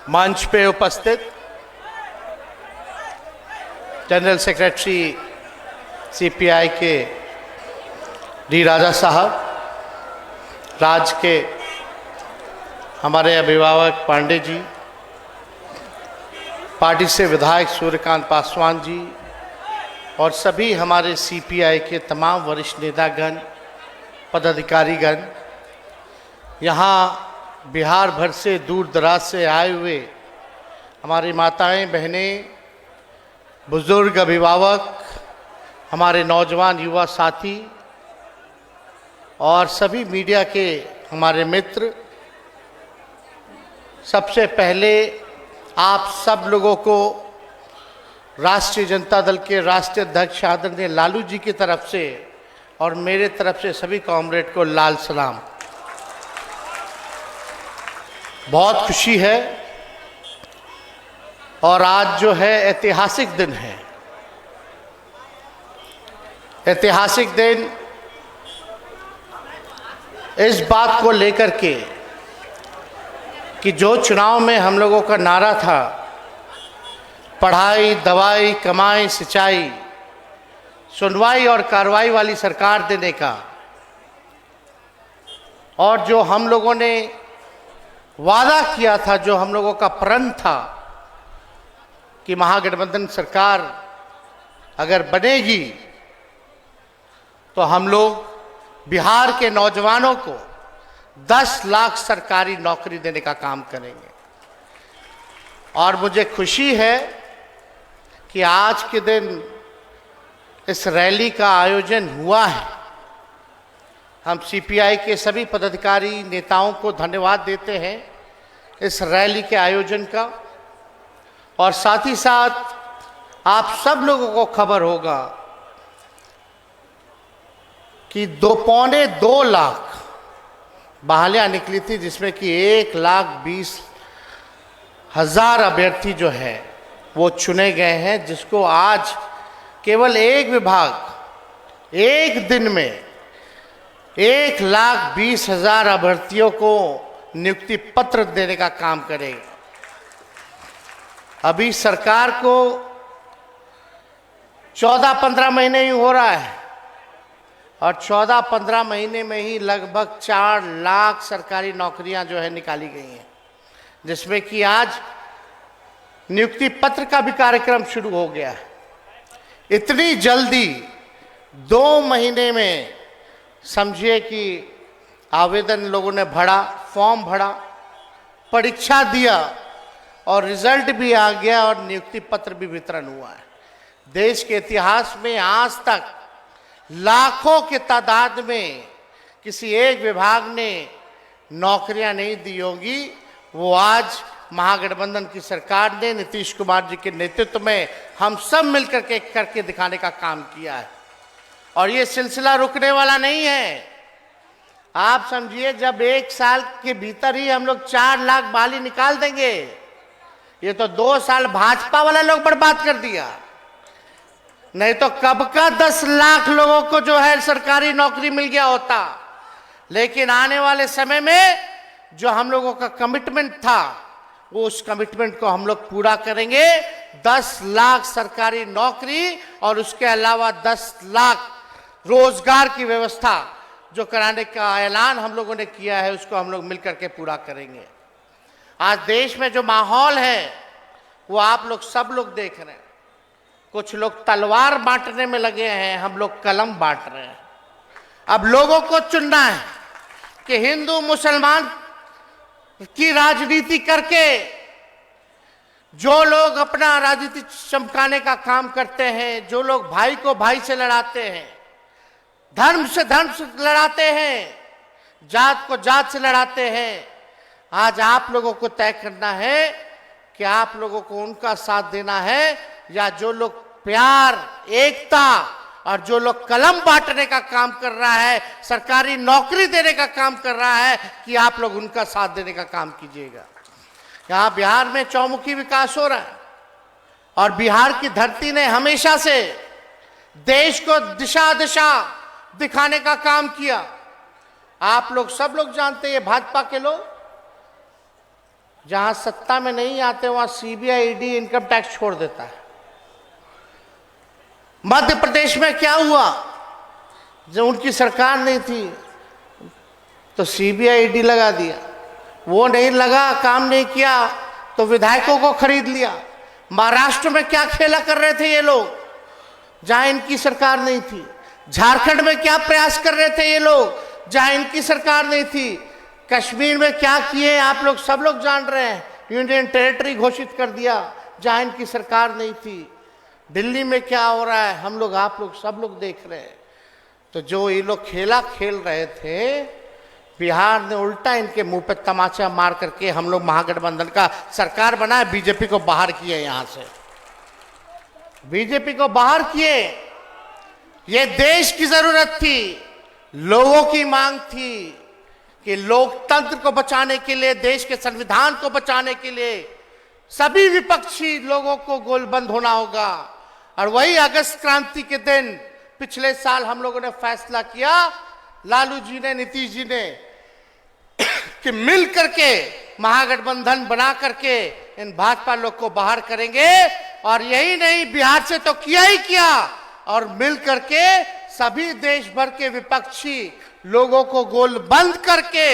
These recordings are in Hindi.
मंच पे उपस्थित जनरल सेक्रेटरी सीपीआई के डी राजा साहब, राज्य के हमारे अभिभावक पांडे जी, पार्टी से विधायक सूर्यकांत पासवान जी और सभी हमारे सीपीआई के तमाम वरिष्ठ नेतागण, पदाधिकारीगण, यहाँ बिहार भर से दूर दराज से आए हुए हमारी माताएं, बहनें, बुजुर्ग, अभिभावक, हमारे नौजवान युवा साथी और सभी मीडिया के हमारे मित्र, सबसे पहले आप सब लोगों को राष्ट्रीय जनता दल के राष्ट्रीय अध्यक्ष आदरणीय लालू जी की तरफ से और मेरे तरफ से सभी कॉमरेड को लाल सलाम। बहुत खुशी है और आज जो है ऐतिहासिक दिन है। ऐतिहासिक दिन इस बात को लेकर के कि जो चुनाव में हम लोगों का नारा था, पढ़ाई, दवाई, कमाई, सिंचाई, सुनवाई और कार्रवाई वाली सरकार देने का, और जो हम लोगों ने वादा किया था, जो हम लोगों का प्रण था कि महागठबंधन सरकार अगर बनेगी तो हम लोग बिहार के नौजवानों को 10 लाख सरकारी नौकरी देने का काम करेंगे। और मुझे खुशी है कि आज के दिन इस रैली का आयोजन हुआ है। हम सीपीआई के सभी पदाधिकारी, नेताओं को धन्यवाद देते हैं इस रैली के आयोजन का। और साथ ही साथ आप सब लोगों को खबर होगा कि 2.25 लाख बहालियाँ निकली थी, जिसमें कि 1,20,000 अभ्यर्थी जो है वो चुने गए हैं, जिसको आज केवल एक विभाग एक दिन में 1,20,000 अभ्यर्थियों को नियुक्ति पत्र देने का काम करेगा। अभी सरकार को 14-15 महीने ही हो रहा है और 14-15 महीने में ही लगभग 4 लाख सरकारी नौकरियां जो है निकाली गई हैं, जिसमें कि आज नियुक्ति पत्र का भी कार्यक्रम शुरू हो गया है। इतनी जल्दी 2 महीने में समझिए कि आवेदन लोगों ने भरा, फॉर्म भरा, परीक्षा दिया और रिजल्ट भी आ गया और नियुक्ति पत्र भी वितरण हुआ है। देश के इतिहास में आज तक लाखों के तादाद में किसी एक विभाग ने नौकरियां नहीं दी होंगी। वो आज महागठबंधन की सरकार ने नीतीश कुमार जी के नेतृत्व में हम सब मिलकर के करके दिखाने का काम किया है और ये सिलसिला रुकने वाला नहीं है। आप समझिए, जब 1 साल के भीतर ही हम लोग 4 लाख बहाली निकाल देंगे, ये तो 2 साल भाजपा वाले लोग बर्बाद कर दिया। नहीं तो कब का 10 लाख लोगों को जो है सरकारी नौकरी मिल गया होता। लेकिन आने वाले समय में जो हम लोगों का कमिटमेंट था, वो उस कमिटमेंट को हम लोग पूरा करेंगे। 10 लाख सरकारी नौकरी और उसके अलावा 10 लाख रोजगार की व्यवस्था जो कराने का ऐलान हम लोगों ने किया है, उसको हम लोग मिलकर के पूरा करेंगे। आज देश में जो माहौल है वो आप लोग सब लोग देख रहे हैं। कुछ लोग तलवार बांटने में लगे हैं, हम लोग कलम बांट रहे हैं। अब लोगों को चुनना है कि हिंदू मुसलमान की राजनीति करके जो लोग अपना राजनीति चमकाने का काम करते हैं, जो लोग भाई को भाई से लड़ाते हैं, धर्म से लड़ाते हैं, जात को जात से लड़ाते हैं, आज आप लोगों को तय करना है कि आप लोगों को उनका साथ देना है या जो लोग प्यार, एकता और जो लोग कलम बांटने का काम कर रहा है, सरकारी नौकरी देने का काम कर रहा है, कि आप लोग उनका साथ देने का काम कीजिएगा। यहाँ बिहार में चौमुखी विकास हो रहा है और बिहार की धरती ने हमेशा से देश को दिशा दिखाने का काम किया। आप लोग सब लोग जानते हैं, भाजपा के लोग जहां सत्ता में नहीं आते वहां सीबीआई ईडी इनकम टैक्स छोड़ देता है। मध्य प्रदेश में क्या हुआ, जब उनकी सरकार नहीं थी तो सीबीआई ईडी लगा दिया, वो नहीं लगा, काम नहीं किया तो विधायकों को खरीद लिया। महाराष्ट्र में क्या खेला कर रहे थे ये लोग, जहां इनकी सरकार नहीं थी। झारखंड में क्या प्रयास कर रहे थे ये लोग, जहां इनकी सरकार नहीं थी। कश्मीर में क्या किए आप लोग सब लोग जान रहे हैं, यूनियन टेरिटरी घोषित कर दिया जहां इनकी सरकार नहीं थी। दिल्ली में क्या हो रहा है हम लोग आप लोग सब लोग देख रहे हैं। तो जो ये लोग खेला खेल रहे थे, बिहार ने उल्टा इनके मुंह पे तमाचा मार करके हम लोग महागठबंधन का सरकार बनाए, बीजेपी को बाहर किए, यहां से बीजेपी को बाहर किए। ये देश की जरूरत थी, लोगों की मांग थी कि लोकतंत्र को बचाने के लिए, देश के संविधान को बचाने के लिए सभी विपक्षी लोगों को गोलबंद होना होगा। और वही अगस्त क्रांति के दिन पिछले साल हम लोगों ने फैसला किया, लालू जी ने, नीतीश जी ने, कि मिल करके महागठबंधन बना करके इन भाजपा लोग को बाहर करेंगे। और यही नहीं, बिहार से तो किया ही किया, और मिल करके सभी देश भर के विपक्षी लोगों को गोल बंद करके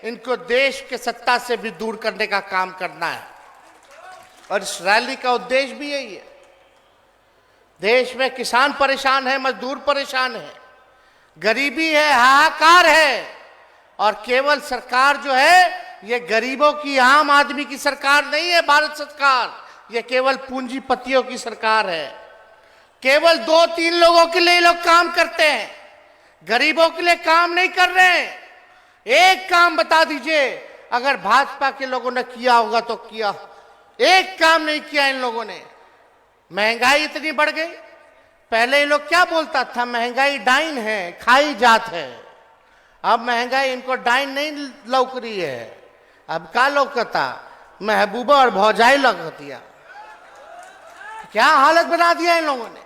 इनको देश के सत्ता से भी दूर करने का काम करना है। और इस रैली का उद्देश्य भी यही है। देश में किसान परेशान है, मजदूर परेशान है, गरीबी है, हाहाकार है, और केवल सरकार जो है ये गरीबों की, आम आदमी की सरकार नहीं है भारत सरकार, ये केवल पूंजीपतियों की सरकार है। केवल 2-3 लोगों के लिए लोग काम करते हैं, गरीबों के लिए काम नहीं कर रहे हैं। एक काम बता दीजिए, अगर भाजपा के लोगों ने किया होगा तो किया, एक काम नहीं किया इन लोगों ने। महंगाई इतनी बढ़ गई, पहले ये लोग क्या बोलता था, महंगाई डाइन है, खाई जात है। अब महंगाई इनको डाइन नहीं लौक रही है, अब क्या लौकता, महबूबा और भौजाई लौकतिया। क्या हालत बना दिया इन लोगों ने,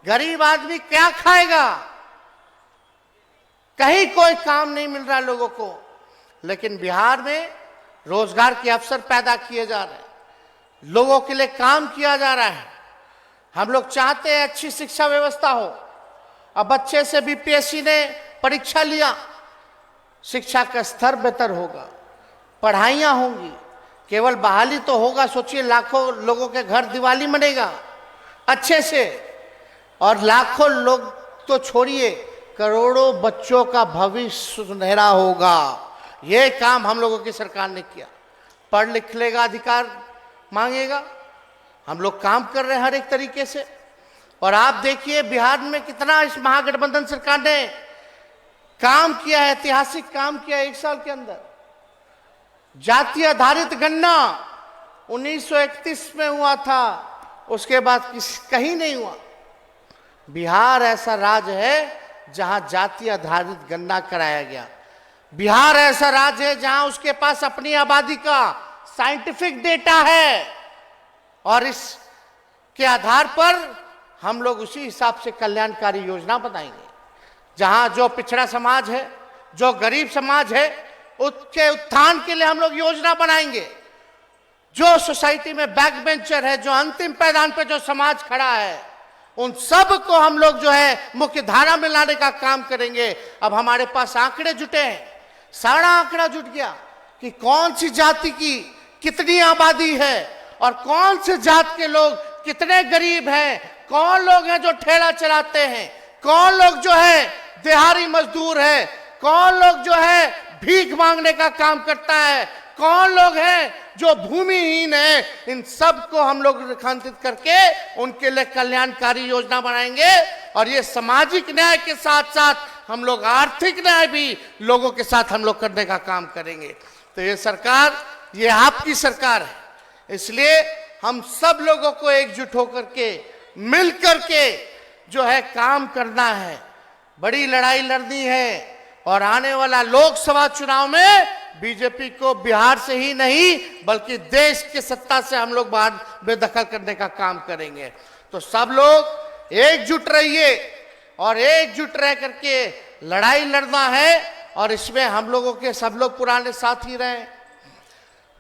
गरीब आदमी क्या खाएगा, कहीं कोई काम नहीं मिल रहा लोगों को। लेकिन बिहार में रोजगार के अवसर पैदा किए जा रहे हैं, लोगों के लिए काम किया जा रहा है। हम लोग चाहते हैं अच्छी शिक्षा व्यवस्था हो। अब बच्चे से बीपीएससी ने परीक्षा लिया, शिक्षा का स्तर बेहतर होगा, पढ़ाइयाँ होंगी, केवल बहाली तो होगा, सोचिए लाखों लोगों के घर दिवाली मनेगा अच्छे से, और लाखों लोग तो छोड़िए, करोड़ों बच्चों का भविष्य सुनहरा होगा। ये काम हम लोगों की सरकार ने किया। पढ़ लिख लेगा, अधिकार मांगेगा, हम लोग काम कर रहे हैं हर एक तरीके से। और आप देखिए बिहार में कितना इस महागठबंधन सरकार ने काम किया है, ऐतिहासिक काम किया है 1 साल के अंदर। जाति आधारित गणना 1931 में हुआ था, उसके बाद कहीं नहीं हुआ। बिहार ऐसा राज्य है जहां जाति आधारित गणना कराया गया। बिहार ऐसा राज्य है जहां उसके पास अपनी आबादी का साइंटिफिक डेटा है, और इसके आधार पर हम लोग उसी हिसाब से कल्याणकारी योजना बनाएंगे। जहां जो पिछड़ा समाज है, जो गरीब समाज है, उसके उत्थान के लिए हम लोग योजना बनाएंगे। जो सोसाइटी में बैक बेंचर है, जो अंतिम पायदान पे जो समाज खड़ा है, उन सब को हम लोग जो है मुख्य धारा में लाने का काम करेंगे। अब हमारे पास आंकड़े जुटे हैं, सारा आंकड़ा जुट गया कि कौन सी जाति की कितनी आबादी है, और कौन से जात के लोग कितने गरीब हैं, कौन लोग हैं जो ठेला चलाते हैं, कौन लोग जो है दिहाड़ी मजदूर है, कौन लोग जो है भीख मांगने का काम करता है, कौन लोग हैं जो भूमिहीन है। इन सब को हम लोग रेखांकित करके उनके लिए कल्याणकारी योजना बनाएंगे। और ये सामाजिक न्याय के साथ साथ हम लोग आर्थिक न्याय भी लोगों के साथ हम लोग करने का काम करेंगे। तो ये सरकार, ये आपकी सरकार है, इसलिए हम सब लोगों को एकजुट होकर के, मिल करके जो है काम करना है, बड़ी लड़ाई लड़नी है। और आने वाला लोकसभा चुनाव में बीजेपी को बिहार से ही नहीं बल्कि देश के सत्ता से हम लोग बाहर बेदखल करने का काम करेंगे। तो सब लोग एकजुट रहिए, और एकजुट रह करके लड़ाई लड़ना है। और इसमें हम लोगों के सब लोग पुराने साथी रहे,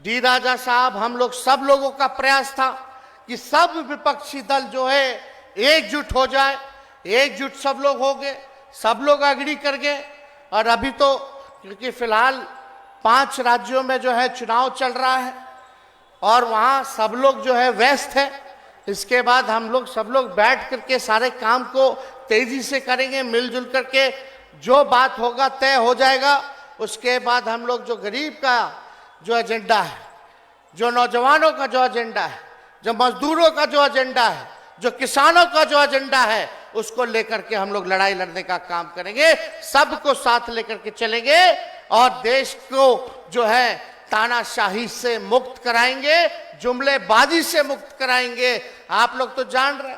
डी राजा साहब, हम लोग सब लोगों का प्रयास था कि सब विपक्षी दल जो है एकजुट हो जाए। एकजुट सब लोग हो गए, सब लोग अग्री कर गए। और अभी तो क्योंकि फिलहाल 5 राज्यों में जो है चुनाव चल रहा है और वहाँ सब लोग जो है व्यस्त है। इसके बाद हम लोग सब लोग बैठ करके सारे काम को तेजी से करेंगे, मिलजुल करके जो बात होगा तय हो जाएगा। उसके बाद हम लोग जो गरीब का जो एजेंडा है, जो नौजवानों का जो एजेंडा है, जो मजदूरों का जो एजेंडा है, जो किसानों का जो एजेंडा है, उसको लेकर के हम लोग लड़ाई लड़ने का काम करेंगे। सबको साथ लेकर के चलेंगे और देश को जो है तानाशाही से मुक्त कराएंगे, जुमलेबाजी से मुक्त कराएंगे। आप लोग तो जान रहे,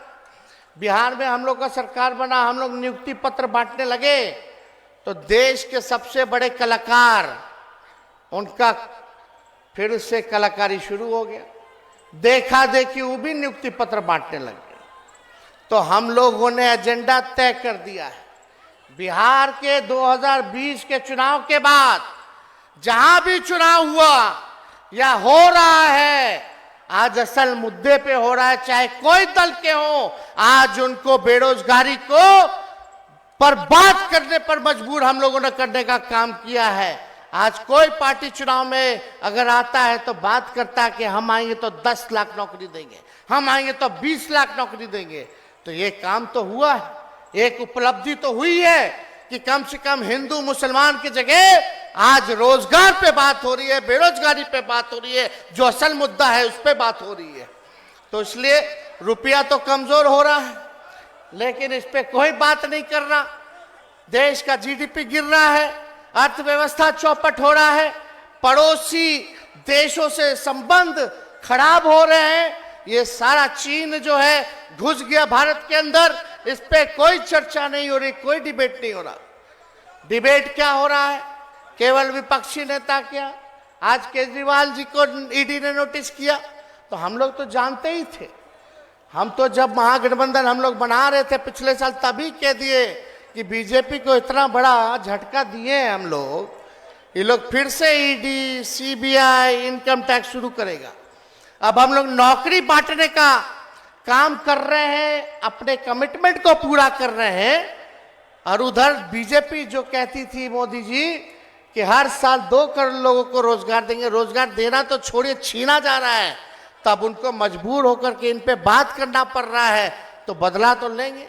बिहार में हम लोग का सरकार बना, हम लोग नियुक्ति पत्र बांटने लगे तो देश के सबसे बड़े कलाकार, उनका फिर से कलाकारी शुरू हो गया। देखा देखी वो भी नियुक्ति पत्र बांटने लगे। तो हम लोगों ने एजेंडा तय कर दिया है। बिहार के 2020 के चुनाव के बाद जहां भी चुनाव हुआ या हो रहा है, आज असल मुद्दे पे हो रहा है, चाहे कोई दल के हो। आज उनको बेरोजगारी को पर बात करने पर मजबूर हम लोगों ने करने का काम किया है। आज कोई पार्टी चुनाव में अगर आता है तो बात करता है कि हम आएंगे तो 10 लाख नौकरी देंगे, हम आएंगे तो 20 लाख नौकरी देंगे। तो ये काम तो हुआ है, एक उपलब्धि तो हुई है कि कम से कम हिंदू मुसलमान की जगह आज रोजगार पे बात हो रही है, बेरोजगारी पे बात हो रही है, जो असल मुद्दा है उस पे बात हो रही है। तो इसलिए रुपया तो कमजोर हो रहा है, लेकिन इस पे कोई बात नहीं कर रहा। देश का जीडीपी गिर रहा है, अर्थव्यवस्था चौपट हो रहा है, पड़ोसी देशों से संबंध खराब हो रहे हैं। ये सारा चीन जो है घुस गया भारत के अंदर, इस पे कोई चर्चा नहीं हो रही, कोई डिबेट नहीं हो रहा। डिबेट क्या हो रहा है? केवल विपक्षी नेता क्या? आज केजरीवाल जी को ईडी ने नोटिस किया तो हम लोग तो जानते ही थे। हम तो जब महागठबंधन हम लोग बना रहे थे पिछले साल, तभी कह दिए कि बीजेपी को इतना बड़ा झटका दिए हैं हम लोग, ये लोग फिर से ईडी, सीबीआई, इनकम टैक्स शुरू करेगा। अब हम लोग नौकरी बांटने का काम कर रहे हैं, अपने कमिटमेंट को पूरा कर रहे हैं। और उधर बीजेपी जो कहती थी मोदी जी कि हर साल 2 करोड़ लोगों को रोजगार देंगे, रोजगार देना तो छोड़िए छीना जा रहा है, तब उनको मजबूर होकर के इन पे बात करना पड़ रहा है। तो बदला तो लेंगे।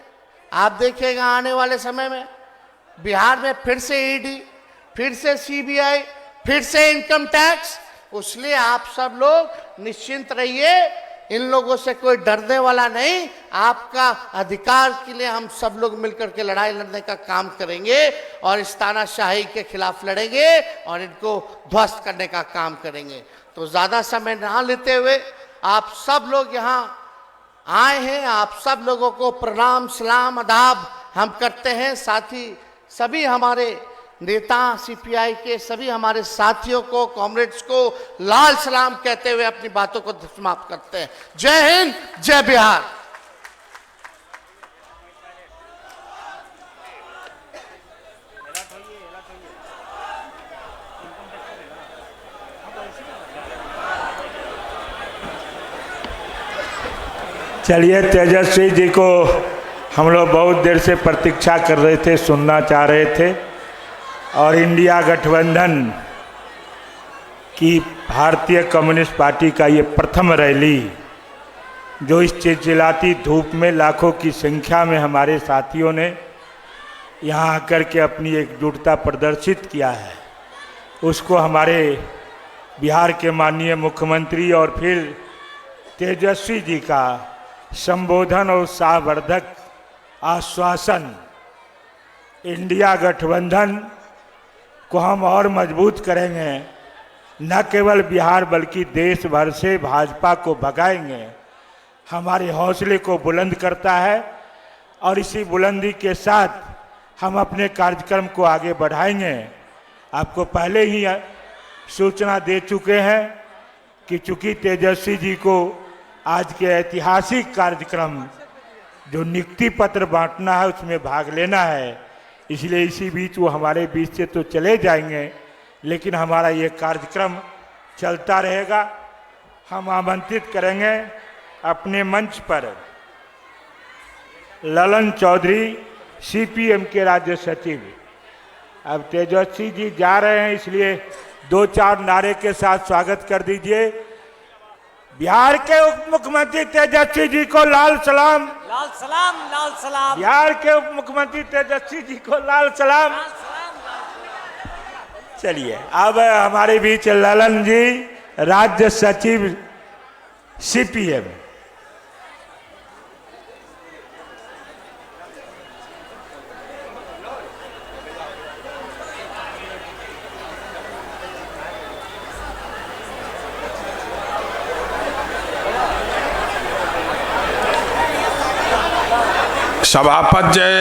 आप देखिएगा आने वाले समय में बिहार में फिर से ईडी, फिर से सीबीआई, फिर से इनकम टैक्स। इसलिए आप सब लोग निश्चिंत रहिए, इन लोगों से कोई डरने वाला नहीं। आपका अधिकार के लिए हम सब लोग मिलकर के लड़ाई लड़ने का काम करेंगे और इस तानाशाही के खिलाफ लड़ेंगे और इनको ध्वस्त करने का काम करेंगे। तो ज्यादा समय ना लेते हुए आप सब लोग यहाँ आए हैं, आप सब लोगों को प्रणाम, सलाम, आदाब हम करते हैं। साथ ही सभी हमारे नेता, सीपीआई के सभी हमारे साथियों को, कॉमरेड्स को लाल सलाम कहते हुए अपनी बातों को समाप्त करते हैं। जय हिंद, जय बिहार। चलिए, तेजस्वी जी को हम लोग बहुत देर से प्रतीक्षा कर रहे थे, सुनना चाह रहे थे। और इंडिया गठबंधन की भारतीय कम्युनिस्ट पार्टी का ये प्रथम रैली, जो इस चिलचिलाती धूप में लाखों की संख्या में हमारे साथियों ने यहाँ आकर के अपनी एकजुटता प्रदर्शित किया है, उसको हमारे बिहार के माननीय मुख्यमंत्री और फिर तेजस्वी जी का संबोधन और उत्साहवर्धक आश्वासन, इंडिया गठबंधन को हम और मजबूत करेंगे, न केवल बिहार बल्कि देश भर से भाजपा को भगाएंगे, हमारे हौसले को बुलंद करता है। और इसी बुलंदी के साथ हम अपने कार्यक्रम को आगे बढ़ाएंगे। आपको पहले ही सूचना दे चुके हैं कि चूंकि तेजस्वी जी को आज के ऐतिहासिक कार्यक्रम जो नियुक्ति पत्र बांटना है उसमें भाग लेना है, इसलिए इसी बीच वो हमारे बीच से तो चले जाएंगे, लेकिन हमारा ये कार्यक्रम चलता रहेगा। हम आमंत्रित करेंगे अपने मंच पर ललन चौधरी, सीपीएम के राज्य सचिव। अब तेजस्वी जी जा रहे हैं, इसलिए 2-4 नारे के साथ स्वागत कर दीजिए। बिहार के उप मुख्यमंत्री तेजस्वी जी को लाल सलाम। लाल सलाम, लाल सलाम। बिहार के उप मुख्यमंत्री तेजस्वी जी को लाल सलाम। चलिए, अब हमारे बीच ललन जी, राज्य सचिव सीपीएम। सभापति जी,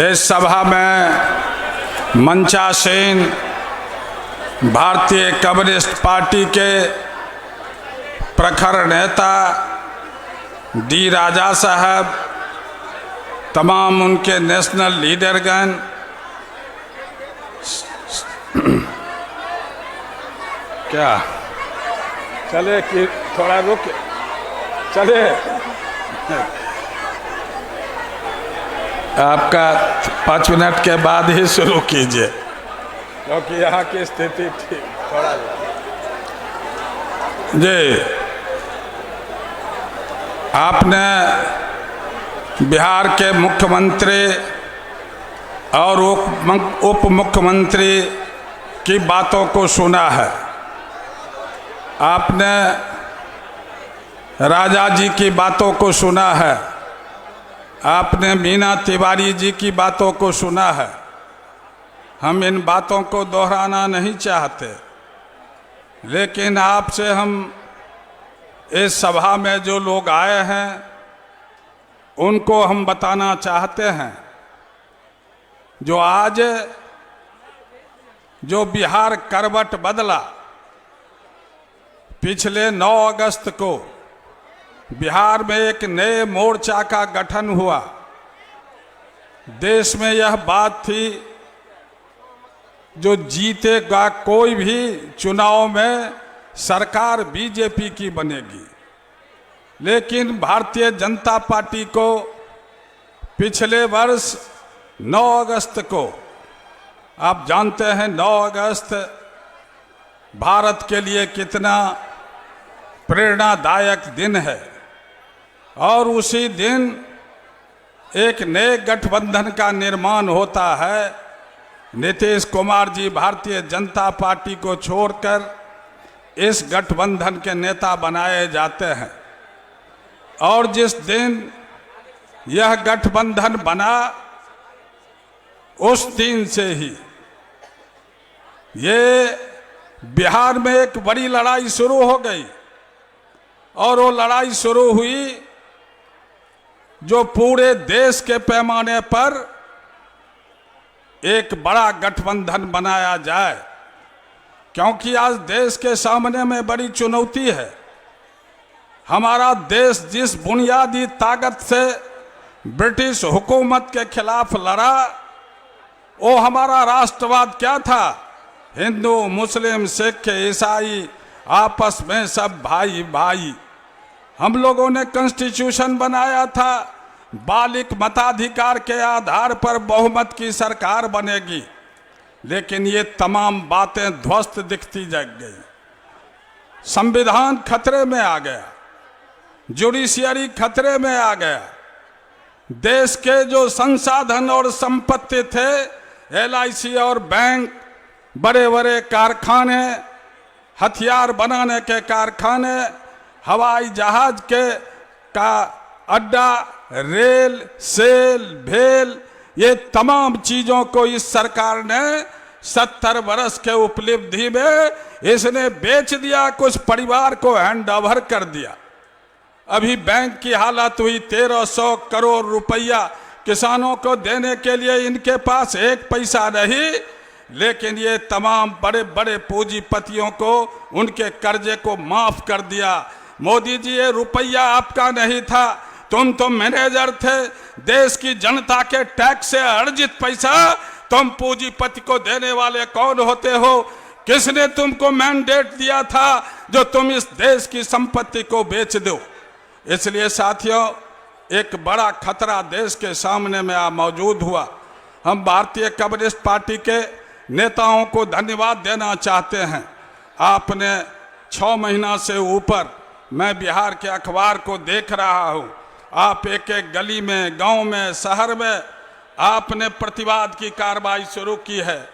इस सभा में मंचासीन भारतीय कम्युनिस्ट पार्टी के प्रखर नेता डी राजा साहब, तमाम उनके नेशनल लीडरगण, क्या चले कि थोड़ा रुक चले, आपका 5 मिनट के बाद ही शुरू कीजिए, क्योंकि यहाँ की स्थिति ठीक थोड़ा जी। आपने बिहार के मुख्यमंत्री और उप मुख्यमंत्री की बातों को सुना है। आपने राजा जी की बातों को सुना है। आपने मीना तिवारी जी की बातों को सुना है। हम इन बातों को दोहराना नहीं चाहते, लेकिन आपसे हम इस सभा में जो लोग आए हैं उनको हम बताना चाहते हैं, जो आज जो बिहार करवट बदला, पिछले 9 अगस्त को बिहार में एक नए मोर्चा का गठन हुआ। देश में यह बात थी, जो जीतेगा कोई भी चुनाव में सरकार बीजेपी की बनेगी। लेकिन भारतीय जनता पार्टी को पिछले वर्ष 9 अगस्त को, आप जानते हैं 9 अगस्त भारत के लिए कितना प्रेरणादायक दिन है, और उसी दिन एक नए गठबंधन का निर्माण होता है। नीतीश कुमार जी भारतीय जनता पार्टी को छोड़कर इस गठबंधन के नेता बनाए जाते हैं, और जिस दिन यह गठबंधन बना, उस दिन से ही ये बिहार में एक बड़ी लड़ाई शुरू हो गई। और वो लड़ाई शुरू हुई जो पूरे देश के पैमाने पर एक बड़ा गठबंधन बनाया जाए, क्योंकि आज देश के सामने में बड़ी चुनौती है। हमारा देश जिस बुनियादी ताकत से ब्रिटिश हुकूमत के खिलाफ लड़ा, वो हमारा राष्ट्रवाद क्या था? हिंदू, मुस्लिम, सिख, ईसाई आपस में सब भाई भाई। हम लोगों ने कॉन्स्टिट्यूशन बनाया था, बालिक मताधिकार के आधार पर बहुमत की सरकार बनेगी, लेकिन ये तमाम बातें ध्वस्त दिखती जग गई। संविधान खतरे में आ गया, जुडिशियरी खतरे में आ गया। देश के जो संसाधन और संपत्ति थे, LIC और बैंक, बड़े बड़े कारखाने, हथियार बनाने के कारखाने, हवाई जहाज के का अड्डा, रेल, सेल, भेल, ये तमाम चीजों को इस सरकार ने 70 वर्ष के उपलब्धि में इसने बेच दिया, कुछ परिवार को हैंड ओवर कर दिया। अभी बैंक की हालत हुई, 1300 करोड़ रुपया किसानों को देने के लिए इनके पास एक पैसा नहीं, लेकिन ये तमाम बड़े बड़े पूंजीपतियों को उनके कर्जे को माफ कर दिया। मोदी जी, ये रुपया आपका नहीं था, तुम तो मैनेजर थे। देश की जनता के टैक्स से अर्जित पैसा तुम पूंजीपति को देने वाले कौन होते हो? किसने तुमको मैंडेट दिया था जो तुम इस देश की संपत्ति को बेच दो? इसलिए साथियों, एक बड़ा खतरा देश के सामने में मौजूद हुआ। हम भारतीय कम्युनिस्ट पार्टी के नेताओं को धन्यवाद देना चाहते हैं। आपने 6 महीना से ऊपर मैं बिहार के अखबार को देख रहा हूँ, आप एक एक गली में, गांव में, शहर में आपने प्रतिवाद की कार्रवाई शुरू की है।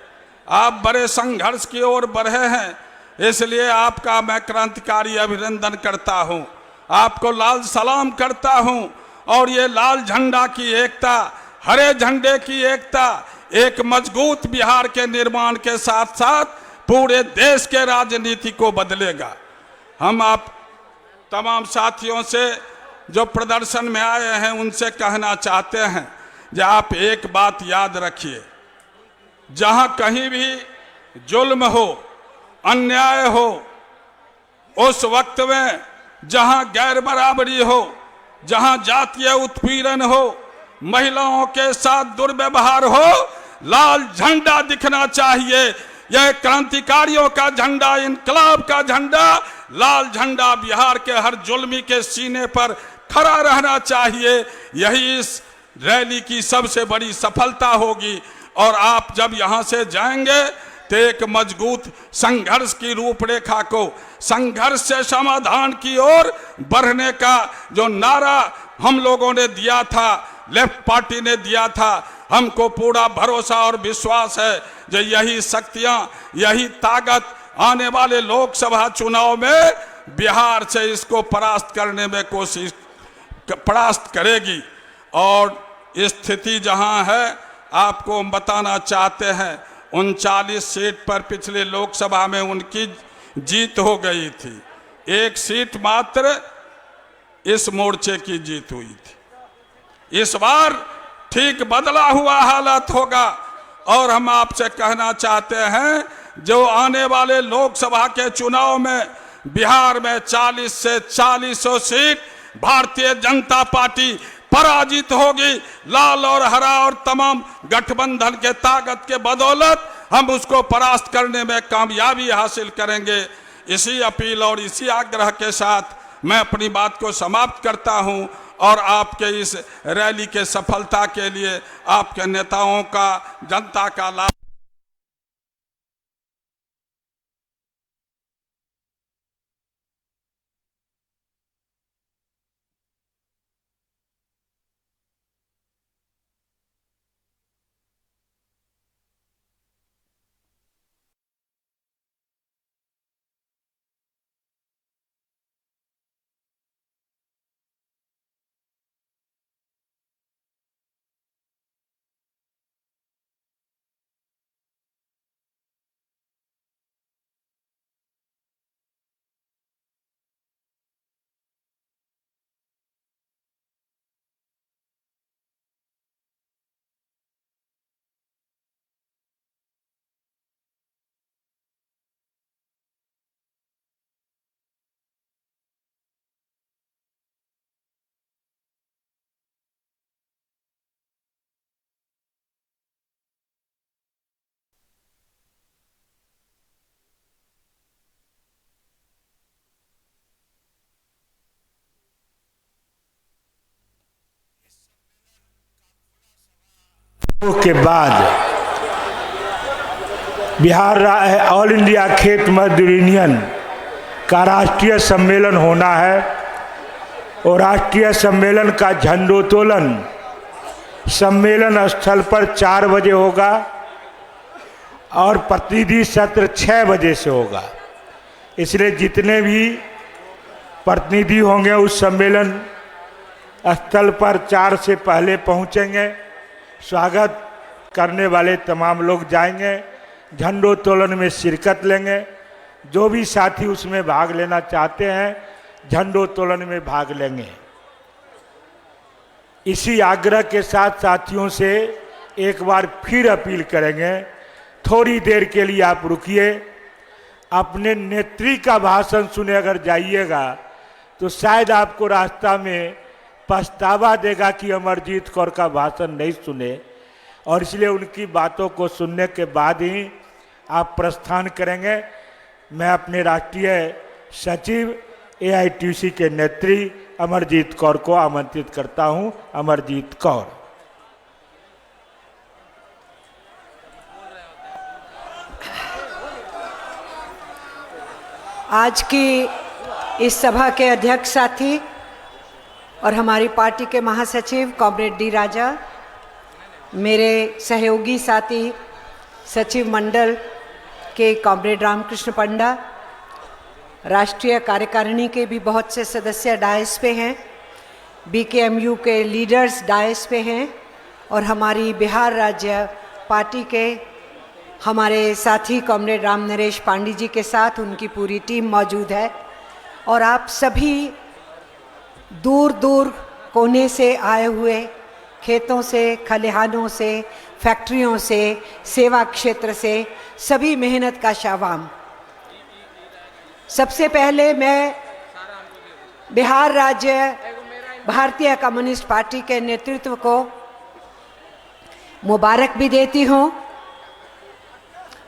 आप बड़े संघर्ष की ओर बढ़े हैं, इसलिए आपका मैं क्रांतिकारी अभिनंदन करता हूँ, आपको लाल सलाम करता हूँ। और ये लाल झंडा की एकता, हरे झंडे की एकता एक मजबूत बिहार के निर्माण के साथ साथ पूरे देश के राजनीति को बदलेगा। हम आप तमाम साथियों से जो प्रदर्शन में आए हैं उनसे कहना चाहते हैं कि आप एक बात याद रखिए, जहां कहीं भी जुल्म हो, अन्याय हो, उस वक्त में जहां गैर बराबरी हो, जहां जातीय उत्पीड़न हो, महिलाओं के साथ दुर्व्यवहार हो, लाल झंडा दिखना चाहिए। यह क्रांतिकारियों का झंडा, इनकलाब का झंडा, लाल झंडा बिहार के हर जुल्मी के सीने पर खड़ा रहना चाहिए। यही इस रैली की सबसे बड़ी सफलता होगी। और आप जब यहां से जाएंगे तो एक मजबूत संघर्ष की रूपरेखा को, संघर्ष से समाधान की ओर बढ़ने का जो नारा हम लोगों ने दिया था, लेफ्ट पार्टी ने दिया था, हमको पूरा भरोसा और विश्वास है जो यही शक्तियां, यही ताकत आने वाले लोकसभा चुनाव में बिहार से इसको परास्त करने में परास्त करेगी। और स्थिति जहां है, आपको हम बताना चाहते हैं 39 सीट पर पिछले लोकसभा में उनकी जीत हो गई थी। 1 सीट मात्र इस मोर्चे की जीत हुई थी। इस बार ठीक बदला हुआ हालत होगा। और हम आपसे कहना चाहते हैं, जो आने वाले लोकसभा के चुनाव में बिहार में 40 से 40 सीट भारतीय जनता पार्टी पराजित होगी। लाल और हरा और तमाम गठबंधन के ताकत के बदौलत हम उसको परास्त करने में कामयाबी हासिल करेंगे। इसी अपील और इसी आग्रह के साथ मैं अपनी बात को समाप्त करता हूं और आपके इस रैली के सफलता के लिए आपके नेताओं का, जनता का लाभ के बाद बिहार ऑल इंडिया खेत मजदूर यूनियन का राष्ट्रीय सम्मेलन होना है और राष्ट्रीय सम्मेलन का झंडोत्तोलन सम्मेलन स्थल पर 4 बजे होगा और प्रतिनिधि सत्र 6 बजे से होगा। इसलिए जितने भी प्रतिनिधि होंगे उस सम्मेलन स्थल पर 4 से पहले पहुंचेंगे। स्वागत करने वाले तमाम लोग जाएंगे, झंडोत्तोलन में शिरकत लेंगे। जो भी साथी उसमें भाग लेना चाहते हैं झंडोत्तोलन में भाग लेंगे। इसी आग्रह के साथ साथियों से एक बार फिर अपील करेंगे, थोड़ी देर के लिए आप रुकिए, अपने नेत्री का भाषण सुने अगर जाइएगा तो शायद आपको रास्ता में पछतावा देगा कि अमरजीत कौर का भाषण नहीं सुने। और इसलिए उनकी बातों को सुनने के बाद ही आप प्रस्थान करेंगे। मैं अपने राष्ट्रीय सचिव AITUC के नेत्री अमरजीत कौर को आमंत्रित करता हूं। अमरजीत कौर। आज की इस सभा के अध्यक्ष साथी और हमारी पार्टी के महासचिव कॉमरेड डी राजा, मेरे सहयोगी साथी सचिव मंडल के कॉमरेड रामकृष्ण पंडा, राष्ट्रीय कार्यकारिणी के भी बहुत से सदस्य डायस पे हैं, BKMU के लीडर्स डायस पे हैं और हमारी बिहार राज्य पार्टी के हमारे साथी कॉमरेड राम नरेश पांडे जी के साथ उनकी पूरी टीम मौजूद है। और आप सभी दूर दूर कोने से आए हुए, खेतों से, खलिहानों से, फैक्ट्रियों से, सेवा क्षेत्र से, सभी मेहनत का शावाम। सबसे पहले मैं बिहार राज्य भारतीय कम्युनिस्ट पार्टी के नेतृत्व को मुबारक भी देती हूँ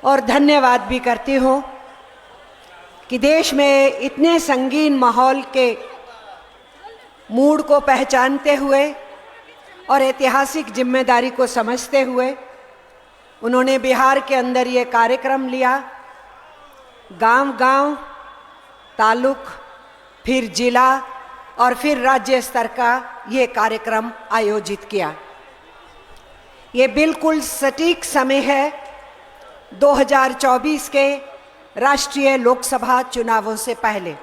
और धन्यवाद भी करती हूँ कि देश में इतने संगीन माहौल के मूड को पहचानते हुए और ऐतिहासिक जिम्मेदारी को समझते हुए उन्होंने बिहार के अंदर ये कार्यक्रम लिया। गांव-गांव, तालुक, फिर जिला और फिर राज्य स्तर का ये कार्यक्रम आयोजित किया। ये बिल्कुल सटीक समय है 2024 के राष्ट्रीय लोकसभा चुनावों से पहले।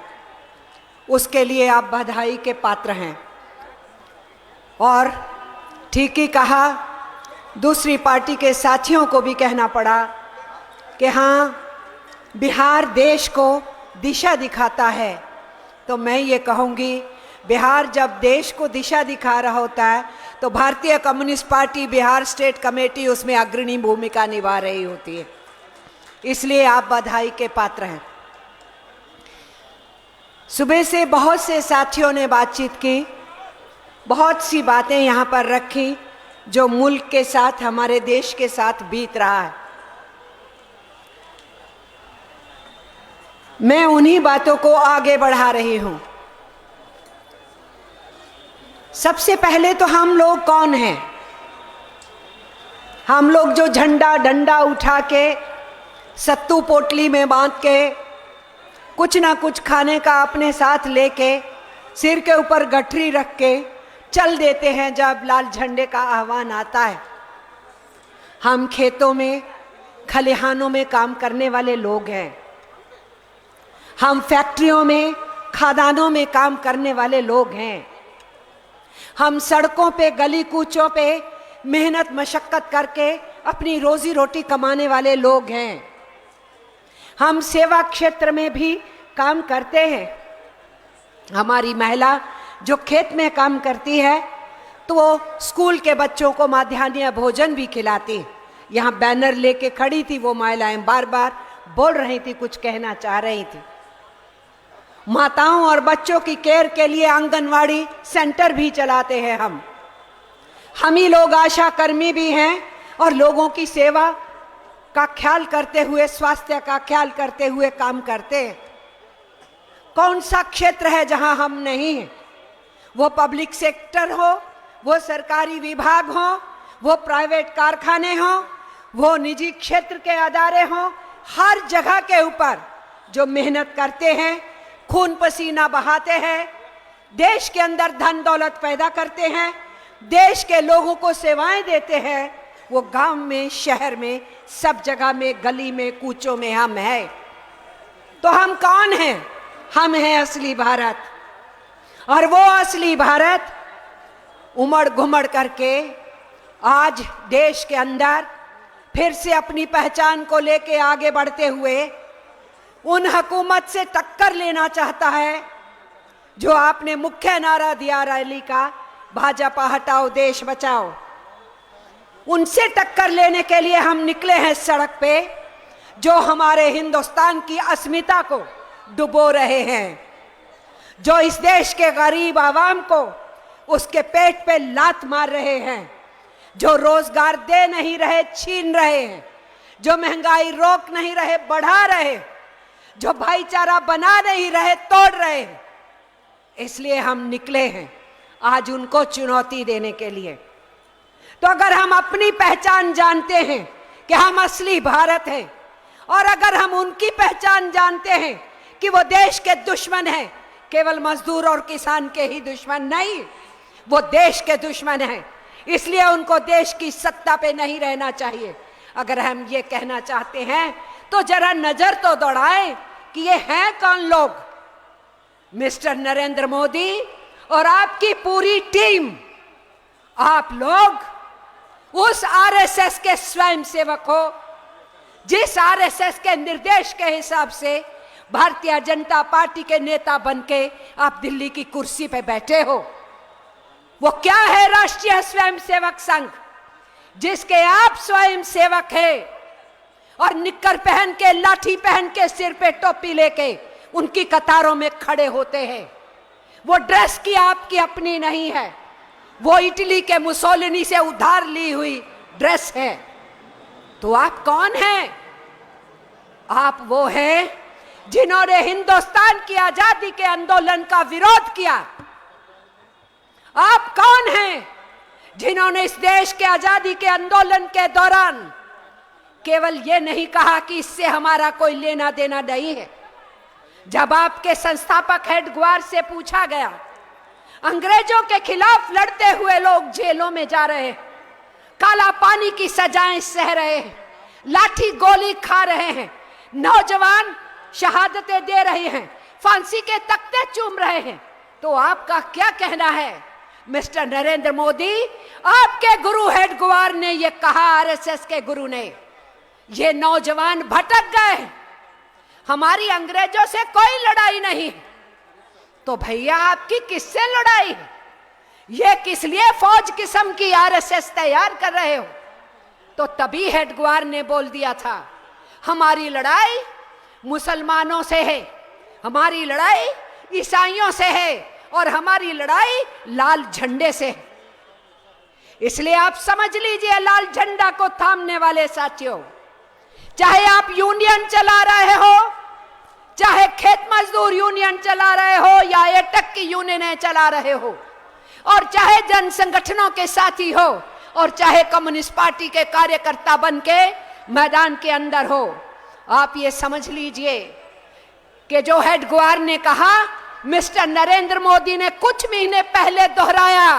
उसके लिए आप बधाई के पात्र हैं। और ठीक ही कहा, दूसरी पार्टी के साथियों को भी कहना पड़ा कि हाँ, बिहार देश को दिशा दिखाता है। तो मैं ये कहूँगी, बिहार जब देश को दिशा दिखा रहा होता है तो भारतीय communist party Bihar state committee उसमें अग्रणी भूमिका निभा रही होती है। इसलिए आप बधाई के पात्र हैं। सुबह से बहुत से साथियों ने बातचीत की, बहुत सी बातें यहाँ पर रखी जो मुल्क के साथ, हमारे देश के साथ बीत रहा है। मैं उन्हीं बातों को आगे बढ़ा रही हूँ। सबसे पहले तो हम लोग कौन हैं? हम लोग जो झंडा डंडा उठा के, सत्तू पोटली में बांध के, कुछ ना कुछ खाने का अपने साथ लेके, सिर के ऊपर गठरी रख के चल देते हैं जब लाल झंडे का आह्वान आता है। हम खेतों में, खलिहानों में काम करने वाले लोग हैं। हम फैक्ट्रियों में, खादानों में काम करने वाले लोग हैं। हम सड़कों पे, गली कूचों पे मेहनत मशक्कत करके अपनी रोजी रोटी कमाने वाले लोग हैं। हम सेवा क्षेत्र में भी काम करते हैं। हमारी महिला जो खेत में काम करती है तो वो स्कूल के बच्चों को मध्याह्न भोजन भी खिलाती। यहाँ बैनर लेके खड़ी थी वो महिलाएं, बार बार बोल रही थी, कुछ कहना चाह रही थी। माताओं और बच्चों की केयर के लिए आंगनवाड़ी सेंटर भी चलाते हैं हम ही लोग आशा कर्मी भी हैं और लोगों की सेवा का ख्याल करते हुए, स्वास्थ्य का ख्याल करते हुए काम करते हैं। कौन सा क्षेत्र है जहां हम नहीं हैं? वो पब्लिक सेक्टर हो, वो सरकारी विभाग हो, वो प्राइवेट कारखाने हो, वो निजी क्षेत्र के अदारे हो, हर जगह के ऊपर जो मेहनत करते हैं, खून पसीना बहाते हैं, देश के अंदर धन दौलत पैदा करते हैं, देश के लोगों को सेवाएं देते हैं, वो गांव में, शहर में, सब जगह में, गली में, कूचों में हम हैं। तो हम कौन हैं? हम हैं असली भारत। और वो असली भारत उमड़ घुमड़ करके आज देश के अंदर फिर से अपनी पहचान को लेके आगे बढ़ते हुए उन हुकूमत से टक्कर लेना चाहता है जो आपने मुख्य नारा दिया रैली का, भाजपा हटाओ देश बचाओ। उनसे टक्कर लेने के लिए हम निकले हैं सड़क पे, जो हमारे हिंदुस्तान की अस्मिता को डुबो रहे हैं, जो इस देश के गरीब आवाम को उसके पेट पे लात मार रहे हैं, जो रोजगार दे नहीं रहे, छीन रहे हैं, जो महंगाई रोक नहीं रहे बढ़ा रहे, जो भाईचारा बना नहीं रहे तोड़ रहे। इसलिए हम निकले हैं आज उनको चुनौती देने के लिए। तो अगर हम अपनी पहचान जानते हैं कि हम असली भारत हैं, और अगर हम उनकी पहचान जानते हैं कि वो देश के दुश्मन हैं, केवल मजदूर और किसान के ही दुश्मन नहीं, वो देश के दुश्मन हैं, इसलिए उनको देश की सत्ता पे नहीं रहना चाहिए। अगर हम ये कहना चाहते हैं तो जरा नजर तो दौड़ाएं कि ये हैं कौन लोग। मिस्टर नरेंद्र मोदी और आपकी पूरी टीम, आप लोग उस आरएसएस के स्वयंसेवक हो जिस आरएसएस के निर्देश के हिसाब से भारतीय जनता पार्टी के नेता बनके आप दिल्ली की कुर्सी पे बैठे हो। वो क्या है राष्ट्रीय स्वयंसेवक संघ, जिसके आप स्वयं सेवक हैं और निक्कर पहन के, लाठी पहन के, सिर पे टोपी लेके उनकी कतारों में खड़े होते हैं। वो ड्रेस की आपकी अपनी नहीं है, वो इटली के मुसोलिनी से उधार ली हुई ड्रेस है। तो आप कौन हैं? आप वो हैं जिन्होंने हिंदुस्तान की आजादी के आंदोलन का विरोध किया। आप कौन हैं जिन्होंने इस देश के आजादी के आंदोलन के दौरान केवल ये नहीं कहा कि इससे हमारा कोई लेना देना नहीं है। जब आपके संस्थापक हेड ग्वार से पूछा गया, अंग्रेजों के खिलाफ लड़ते हुए लोग जेलों में जा रहे हैं, काला पानी की सजाएं सह रहे हैं, लाठी गोली खा रहे हैं, नौजवान शहादतें दे रहे हैं, फांसी के तख्ते चूम रहे हैं, तो आपका क्या कहना है? मिस्टर नरेंद्र मोदी, आपके गुरु हेड ग्वार ने यह कहा, आरएसएस के गुरु ने, ये नौजवान भटक गए, हमारी अंग्रेजों से कोई लड़ाई नहीं। तो भैया आपकी किससे लड़ाई है? ये किस लिए फौज किस्म की आरएसएस तैयार कर रहे हो? तो तभी हेड ग्वार ने बोल दिया था, हमारी लड़ाई मुसलमानों से है, हमारी लड़ाई ईसाइयों से है, और हमारी लड़ाई लाल झंडे से है। इसलिए आप समझ लीजिए, लाल झंडा को थामने वाले साथियों, चाहे आप यूनियन चला रहे हो, चाहे खेत मजदूर यूनियन चला रहे हो, या एटक की यूनियन चला रहे हो, और चाहे जन संगठनों के साथी हो, और चाहे कम्युनिस्ट पार्टी के कार्यकर्ता बन के मैदान के अंदर हो, आप ये समझ लीजिए कि जो हेड ग्वार ने कहा, मिस्टर नरेंद्र मोदी ने कुछ महीने पहले दोहराया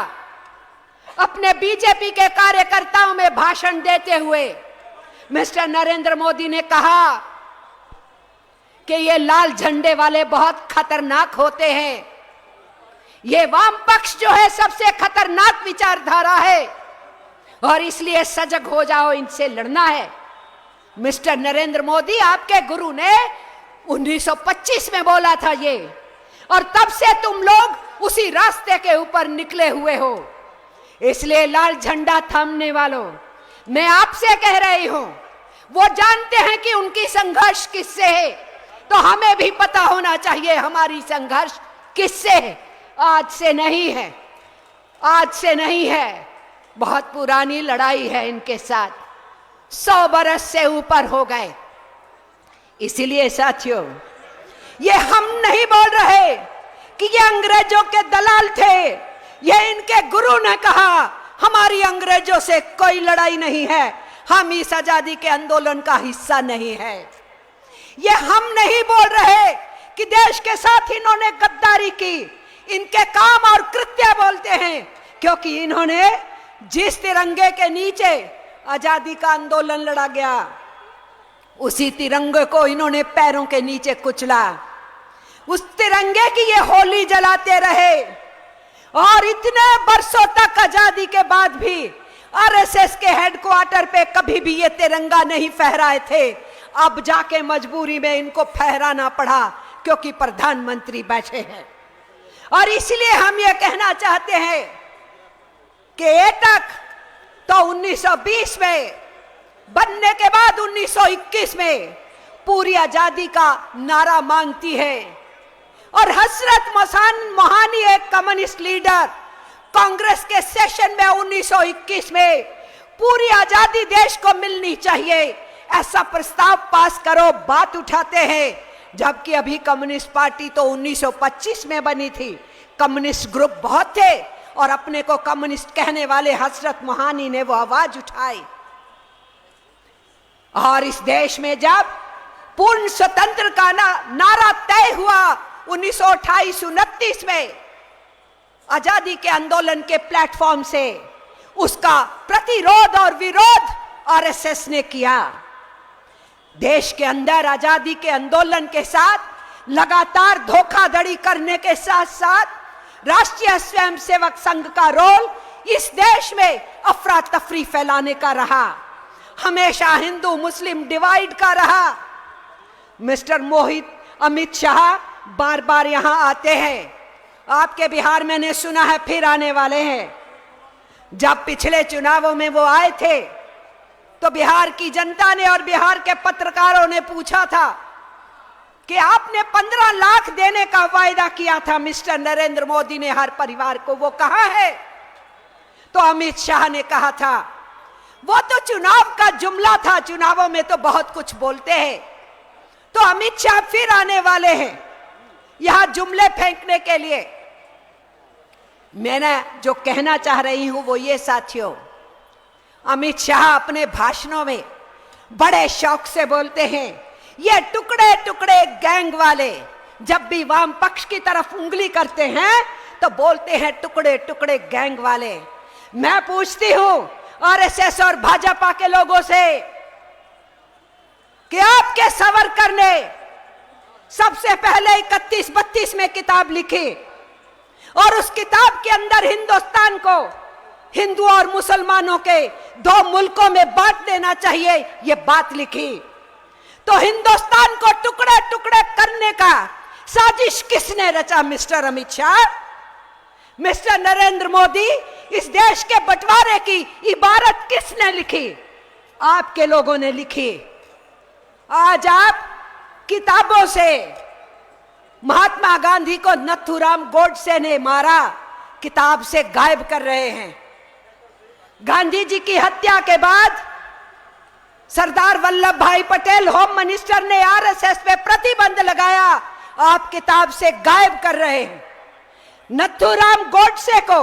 अपने बीजेपी के कार्यकर्ताओं में भाषण देते हुए। मिस्टर नरेंद्र मोदी ने कहा कि ये लाल झंडे वाले बहुत खतरनाक होते हैं, ये वाम पक्ष जो है सबसे खतरनाक विचारधारा है, और इसलिए सजग हो जाओ, इनसे लड़ना है। मिस्टर नरेंद्र मोदी, आपके गुरु ने 1925 में बोला था ये, और तब से तुम लोग उसी रास्ते के ऊपर निकले हुए हो। इसलिए लाल झंडा थामने वालों, मैं आपसे कह रही हूं, वो जानते हैं कि उनकी संघर्ष किससे है, तो हमें भी पता होना चाहिए हमारी संघर्ष किससे है। आज से नहीं है, आज से नहीं है, बहुत पुरानी लड़ाई है इनके साथ, 100 बरस से ऊपर हो गए। इसीलिए साथियों, ये हम नहीं बोल रहे कि ये अंग्रेजों के दलाल थे, ये इनके गुरु ने कहा, हमारी अंग्रेजों से कोई लड़ाई नहीं है, हम इस आजादी के आंदोलन का हिस्सा नहीं है। ये हम नहीं बोल रहे कि देश के साथ इन्होंने गद्दारी की, इनके काम और कृत्य बोलते हैं, क्योंकि इन्होंने जिस तिरंगे के नीचे आजादी का आंदोलन लड़ा गया, उसी तिरंगे को इन्होंने पैरों के नीचे कुचला, उस तिरंगे की ये होली जलाते रहे, और इतने बरसों तक आजादी के बाद भी आरएसएस के हेडक्वार्टर पे कभी भी ये तिरंगा नहीं फहराए थे। अब जाके मजबूरी में इनको फहराना पड़ा, क्योंकि प्रधानमंत्री बैठे हैं। और इसलिए हम ये कहना चाहते हैं कि एटक तो 1920 में बनने के बाद 1921 में पूरी आजादी का नारा मांगती है, और हसरत मोहानी एक कम्युनिस्ट लीडर कांग्रेस के सेशन में 1921 में पूरी आजादी देश को मिलनी चाहिए, ऐसा प्रस्ताव पास करो, बात उठाते हैं। जबकि अभी कम्युनिस्ट पार्टी तो 1925 में बनी थी, कम्युनिस्ट ग्रुप बहुत थे और अपने को कम्युनिस्ट कहने वाले हजरत मोहानी ने वो आवाज उठाई। और इस देश में जब पूर्ण स्वतंत्र का नारा तय हुआ 1928-29 में आजादी के आंदोलन के प्लेटफॉर्म से, उसका प्रतिरोध और विरोध आरएसएस ने किया। देश के अंदर आजादी के आंदोलन के साथ लगातार धोखाधड़ी करने के साथ साथ राष्ट्रीय स्वयंसेवक संघ का रोल इस देश में अफरा तफरी फैलाने का रहा, हमेशा हिंदू मुस्लिम डिवाइड का रहा। मिस्टर मोहित अमित शाह बार बार यहां आते हैं, आपके बिहार मैंने सुना है फिर आने वाले हैं। जब पिछले चुनावों में वो आए थे तो बिहार की जनता ने और बिहार के पत्रकारों ने पूछा था कि आपने 15 लाख देने का वायदा किया था मिस्टर नरेंद्र मोदी ने हर परिवार को, वो कहां है? तो अमित शाह ने कहा था वो तो चुनाव का जुमला था, चुनावों में तो बहुत कुछ बोलते हैं। तो अमित शाह फिर आने वाले हैं यहां जुमले फेंकने के लिए। मैंने जो कहना चाह रही हूं वो ये साथियों, अमित शाह अपने भाषणों में बड़े शौक से बोलते हैं ये टुकड़े टुकड़े गैंग वाले, जब भी वाम पक्ष की तरफ उंगली करते हैं तो बोलते हैं टुकड़े टुकड़े गैंग वाले। मैं पूछती हूं आरएसएस और भाजपा के लोगों से कि आपके सावरकर ने सबसे पहले 31-32 में किताब लिखी और उस किताब के अंदर हिंदुस्तान को हिंदू और मुसलमानों के 2 मुल्कों में बांट देना चाहिए, ये बात लिखी। तो हिंदुस्तान को टुकड़े टुकड़े करने का साजिश किसने रचा? Mister Amit Shah, mister Narendra Modi. इस देश के बंटवारे की इबारत किसने लिखी? आपके लोगों ने लिखी। आज आप किताबों से महात्मा गांधी को नथुराम गोडसे ने मारा, किताब से गायब कर रहे हैं। गांधी जी की हत्या के बाद सरदार वल्लभ भाई पटेल होम मिनिस्टर ने आरएसएस पे प्रतिबंध लगाया, आप किताब से गायब कर रहे हैं। नथुराम गोडसे को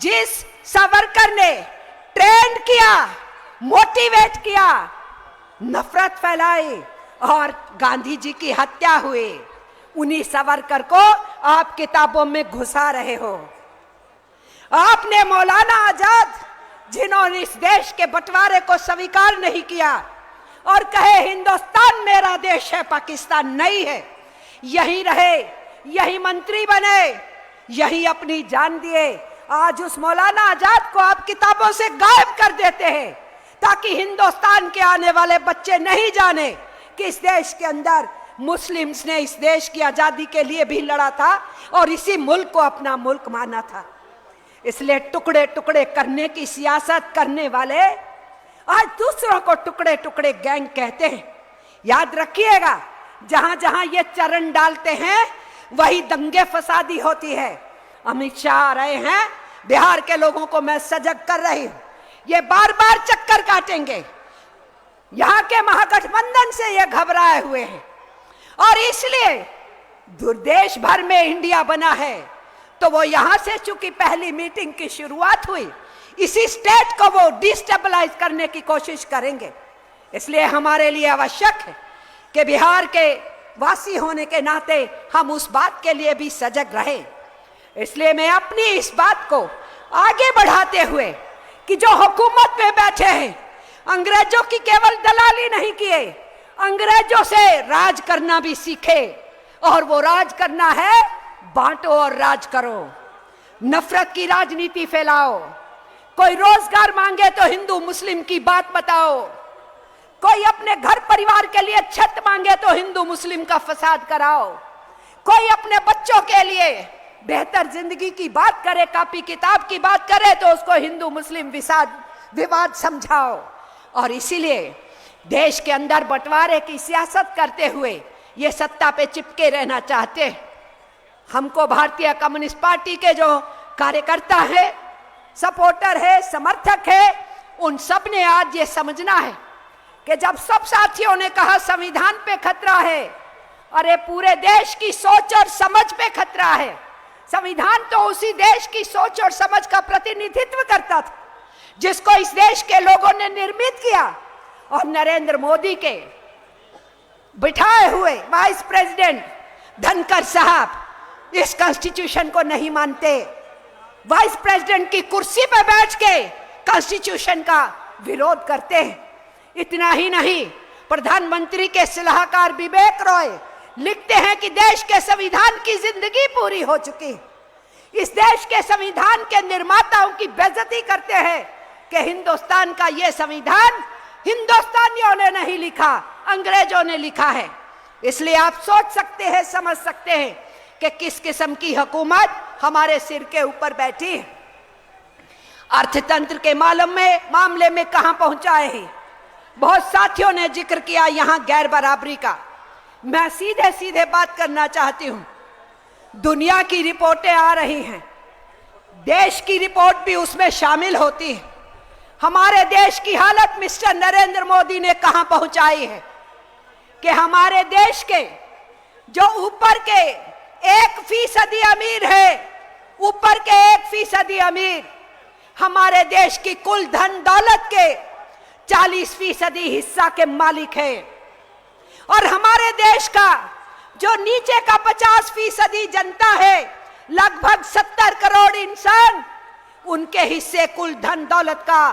जिस सावरकर ने ट्रेंड किया, मोटिवेट किया, नफरत फैलाई और गांधी जी की हत्या हुई, उन्हीं सावरकर को आप किताबों में घुसा रहे हो। आपने मौलाना आजाद, जिन्होंने इस देश के बंटवारे को स्वीकार नहीं किया और कहे हिंदुस्तान मेरा देश है, पाकिस्तान नहीं है, यही रहे, यही मंत्री बने, यही अपनी जान दिए, आज उस मौलाना आजाद को आप किताबों से गायब कर देते हैं ताकि हिंदुस्तान के आने वाले बच्चे नहीं जाने कि इस देश के अंदर मुस्लिम्स ने इस देश की आजादी के लिए भी लड़ा था और इसी मुल्क को अपना मुल्क माना था। इसलिए टुकड़े टुकड़े करने की सियासत करने वाले आज दूसरों को टुकड़े टुकड़े गैंग कहते हैं। याद रखिएगा, जहां जहां ये चरण डालते हैं वही दंगे फसादी होती है। अमित शाह आ रहे हैं, बिहार के लोगों को मैं सजग कर रही हूं, ये बार बार चक्कर काटेंगे। यहां के महागठबंधन से ये घबराए हुए हैं और इसलिए देश भर में इंडिया बना है तो वो यहां से चूंकि पहली मीटिंग की शुरुआत हुई, इसी स्टेट को वो डिस्टेबलाइज करने की कोशिश करेंगे। इसलिए हमारे लिए आवश्यक है कि बिहार के वासी होने के नाते हम उस बात के लिए भी सजग रहें। इसलिए मैं अपनी इस बात को आगे बढ़ाते हुए कि जो हुकूमत में बैठे हैं, अंग्रेजों की केवल दलाली नहीं किए, अंग्रेजों से राज करना भी सीखे और वो राज करना है बांटो और राज करो, नफरत की राजनीति फैलाओ। कोई रोजगार मांगे तो हिंदू मुस्लिम की बात बताओ, कोई अपने घर परिवार के लिए छत मांगे तो हिंदू मुस्लिम का फसाद कराओ, कोई अपने बच्चों के लिए बेहतर जिंदगी की बात करे, कॉपी किताब की बात करे तो उसको हिंदू मुस्लिम विवाद समझाओ। और इसीलिए देश के अंदर बंटवारे की सियासत करते हुए ये सत्ता पे चिपके रहना चाहते हैं। हमको भारतीय कम्युनिस्ट पार्टी के जो कार्यकर्ता है, सपोर्टर है, समर्थक है, उन सब ने आज ये समझना है कि जब सब साथियों ने कहा संविधान पे खतरा है, अरे पूरे देश की सोच और समझ पे खतरा है। संविधान तो उसी देश की सोच और समझ का प्रतिनिधित्व करता था जिसको इस देश के लोगों ने निर्मित किया। और नरेंद्र मोदी के बिठाए हुए वाइस प्रेसिडेंट धनखड़ साहब इस कॉन्स्टिट्यूशन को नहीं मानते, वाइस प्रेसिडेंट की कुर्सी पर बैठ के कॉन्स्टिट्यूशन का विरोध करते हैं। इतना ही नहीं, प्रधानमंत्री के सलाहकार विवेक रॉय लिखते हैं कि देश के संविधान की जिंदगी पूरी हो चुकी है। इस देश के संविधान के निर्माताओं की बेइज्जती करते हैं कि हिंदुस्तान का यह संविधान हिंदुस्तानियों ने नहीं लिखा, अंग्रेजों ने लिखा है। इसलिए आप सोच सकते हैं, समझ सकते हैं कि किस किस्म की हुकूमत हमारे सिर के ऊपर बैठी है। अर्थतंत्र के मामले में कहां पहुंचाए हैं। बहुत साथियों ने जिक्र किया यहां गैर बराबरी का। मैं सीधे सीधे बात करना चाहती हूं। दुनिया की रिपोर्टें आ रही हैं, देश की रिपोर्ट भी उसमें शामिल होती है। हमारे देश की हालत मिस्टर नरेंद्र मोदी ने कहां पहुंचाई है कि हमारे देश के जो ऊपर के 1% अमीर है, ऊपर के 1% अमीर हमारे देश की कुल धन दौलत के 40% हिस्सा के मालिक है। और हमारे देश का जो नीचे का 50% जनता है, लगभग 70 करोड़ इंसान, उनके हिस्से कुल धन दौलत का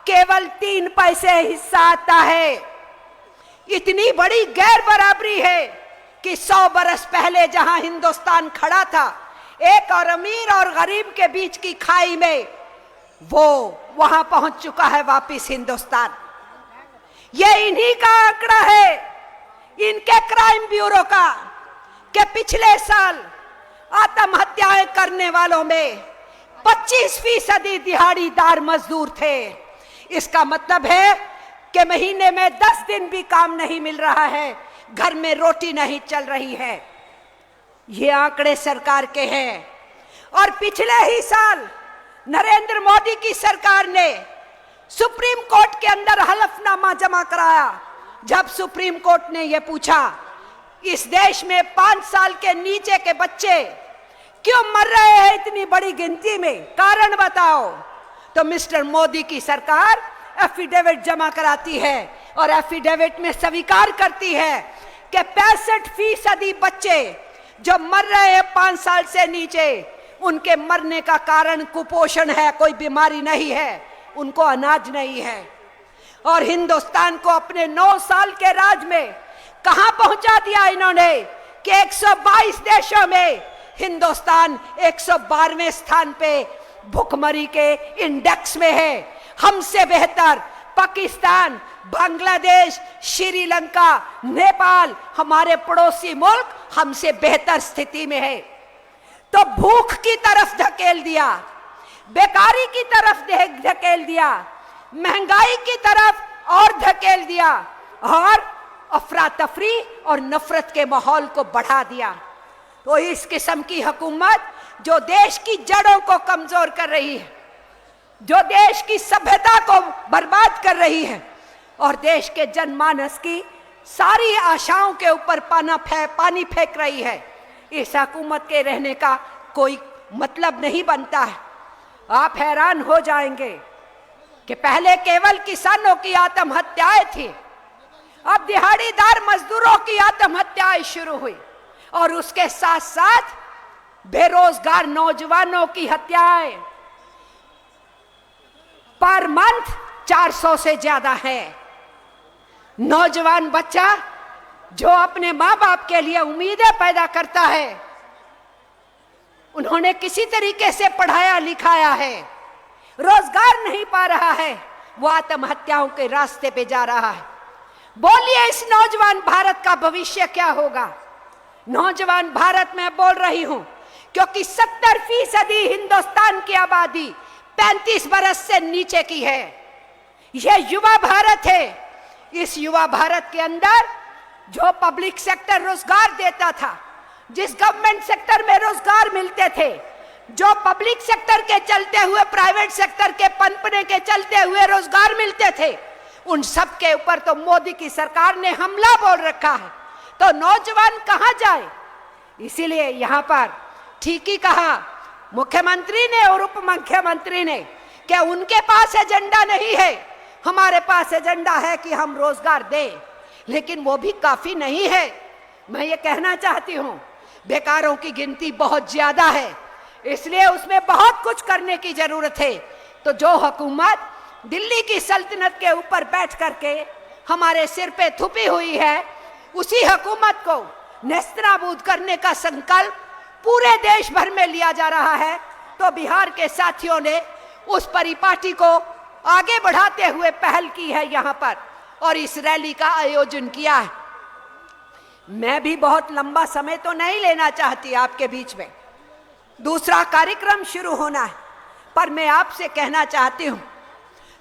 केवल 3 पैसे हिस्सा आता है। इतनी बड़ी गैर बराबरी है कि 100 बरस पहले जहां हिंदुस्तान खड़ा था एक और अमीर और गरीब के बीच की खाई में, वो वहां पहुंच चुका है वापिस हिंदुस्तान। ये इन्हीं का आंकड़ा है, इनके क्राइम ब्यूरो का, कि पिछले साल आत्महत्याएं करने वालों में 25% दिहाड़ीदार मजदूर थे। इसका मतलब है कि महीने में 10 दिन भी काम नहीं मिल रहा है, घर में रोटी नहीं चल रही है। ये आंकड़े सरकार के हैं। और पिछले ही साल नरेंद्र मोदी की सरकार ने सुप्रीम कोर्ट के अंदर हलफनामा जमा कराया। जब सुप्रीम कोर्ट ने यह पूछा इस देश में 5 साल के नीचे के बच्चे क्यों मर रहे हैं इतनी बड़ी गिनती में, कारण बताओ, तो मिस्टर मोदी की सरकार एफिडेविट जमा कराती है और एफिडेविट में स्वीकार करती है कि 65% बच्चे जो मर रहे हैं 5 साल से नीचे, उनके मरने का कारण कुपोषण है, कोई बीमारी नहीं है, उनको अनाज नहीं है। और हिंदुस्तान को अपने 9 साल के राज में कहां पहुंचा दिया इन्होंने कि 122 देशों में हिंदुस्तान 112वें स्थान पे भुखमरी के इंडेक्स में है। हमसे बेहतर पाकिस्तान, बांग्लादेश, श्रीलंका, नेपाल, हमारे पड़ोसी मुल्क हमसे बेहतर स्थिति में है। तो भूख की तरफ धकेल दिया, बेकारी की तरफ धकेल दिया, महंगाई की तरफ और धकेल दिया और अफरा तफरी और नफरत के माहौल को बढ़ा दिया। तो इस किस्म की हुकूमत जो देश की जड़ों को कमजोर कर रही है, जो देश की सभ्यता को बर्बाद कर रही है और देश के जनमानस की सारी आशाओं के ऊपर पानी फेंक रही है, इस हुकूमत के रहने का कोई मतलब नहीं बनता है। आप हैरान हो जाएंगे कि पहले केवल किसानों की आत्महत्याएं थी, अब दिहाड़ीदार मजदूरों की आत्महत्याएं शुरू हुई और उसके साथ साथ बेरोजगार नौजवानों की हत्याएं पर मंथ 400 से ज्यादा है। नौजवान बच्चा जो अपने माँ बाप के लिए उम्मीदें पैदा करता है, उन्होंने किसी तरीके से पढ़ाया लिखाया है, रोजगार नहीं पा रहा है, वो आत्महत्याओं के रास्ते पे जा रहा है। बोलिए इस नौजवान भारत का भविष्य क्या होगा? नौजवान भारत में बोल रही हूं क्योंकि 70% हिंदुस्तान की आबादी 35 बरस से नीचे की है। यह युवा भारत है। इस युवा भारत के अंदर जो पब्लिक सेक्टर रोजगार देता था, जिस गवर्नमेंट सेक्टर में रोजगार मिलते थे, जो पब्लिक सेक्टर के चलते हुए प्राइवेट सेक्टर के पनपने के चलते हुए रोजगार मिलते थे, उन सब के ऊपर तो मोदी की सरकार ने हमला बोल रखा है, तो नौजवान कहां जाए? इसीलिए यहां पर ठीक ही कहा मुख्यमंत्री ने और उप मुख्यमंत्री ने कि उनके पास एजेंडा नहीं है, हमारे पास एजेंडा है कि हम रोजगार दें, लेकिन वो भी काफी नहीं है। मैं ये कहना चाहती हूं, बेकारों की गिनती बहुत ज्यादा है, इसलिए उसमें बहुत कुछ करने की जरूरत है। तो जो हुकूमत दिल्ली की सल्तनत के ऊपर बैठ करके हमारे सिर पे थुपी हुई है, उसी हुकूमत को नेस्तनाबूद करने का संकल्प पूरे देश भर में लिया जा रहा है। तो बिहार के साथियों ने उस परिपाटी को आगे बढ़ाते हुए पहल की है यहाँ पर, और इस रैली का आयोजन किया है। मैं भी बहुत लंबा समय तो नहीं लेना चाहती आपके बीच में, दूसरा कार्यक्रम शुरू होना है, पर मैं आपसे कहना चाहती हूं,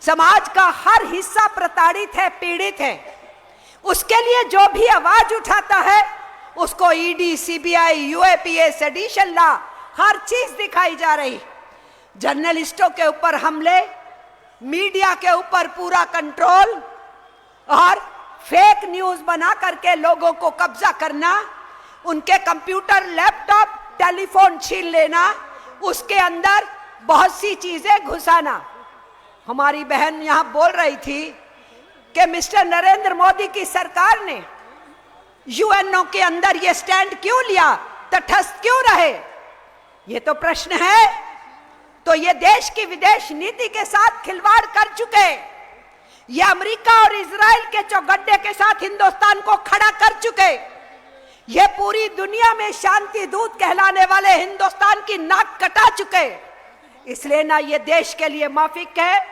समाज का हर हिस्सा प्रताड़ित है, पीड़ित है। उसके लिए जो भी आवाज उठाता है उसको ED, CBI, UAPA, sedition law, हर चीज दिखाई जा रही। जर्नलिस्टों के ऊपर हमले, मीडिया के ऊपर पूरा कंट्रोल, और फेक न्यूज बना करके लोगों को कब्जा करना, उनके कंप्यूटर, लैपटॉप, टेलीफोन छीन लेना, उसके अंदर बहुत सी चीजें घुसाना। हमारी बहन यहां बोल रही थी कि मिस्टर नरेंद्र मोदी की सरकार ने यूएनओ के अंदर ये स्टैंड क्यों लिया, तटस्थ क्यों रहे? ये तो प्रश्न है। तो ये देश की विदेश नीति के साथ खिलवाड़ कर चुके, ये अमेरिका और इजराइल के चौगड्डे के साथ हिंदुस्तान को खड़ा कर चुके, ये पूरी दुनिया में शांति दूत कहलाने वाले हिंदुस्तान की नाक कटा चुके। इसलिए ना ये देश के लिए माफिक है,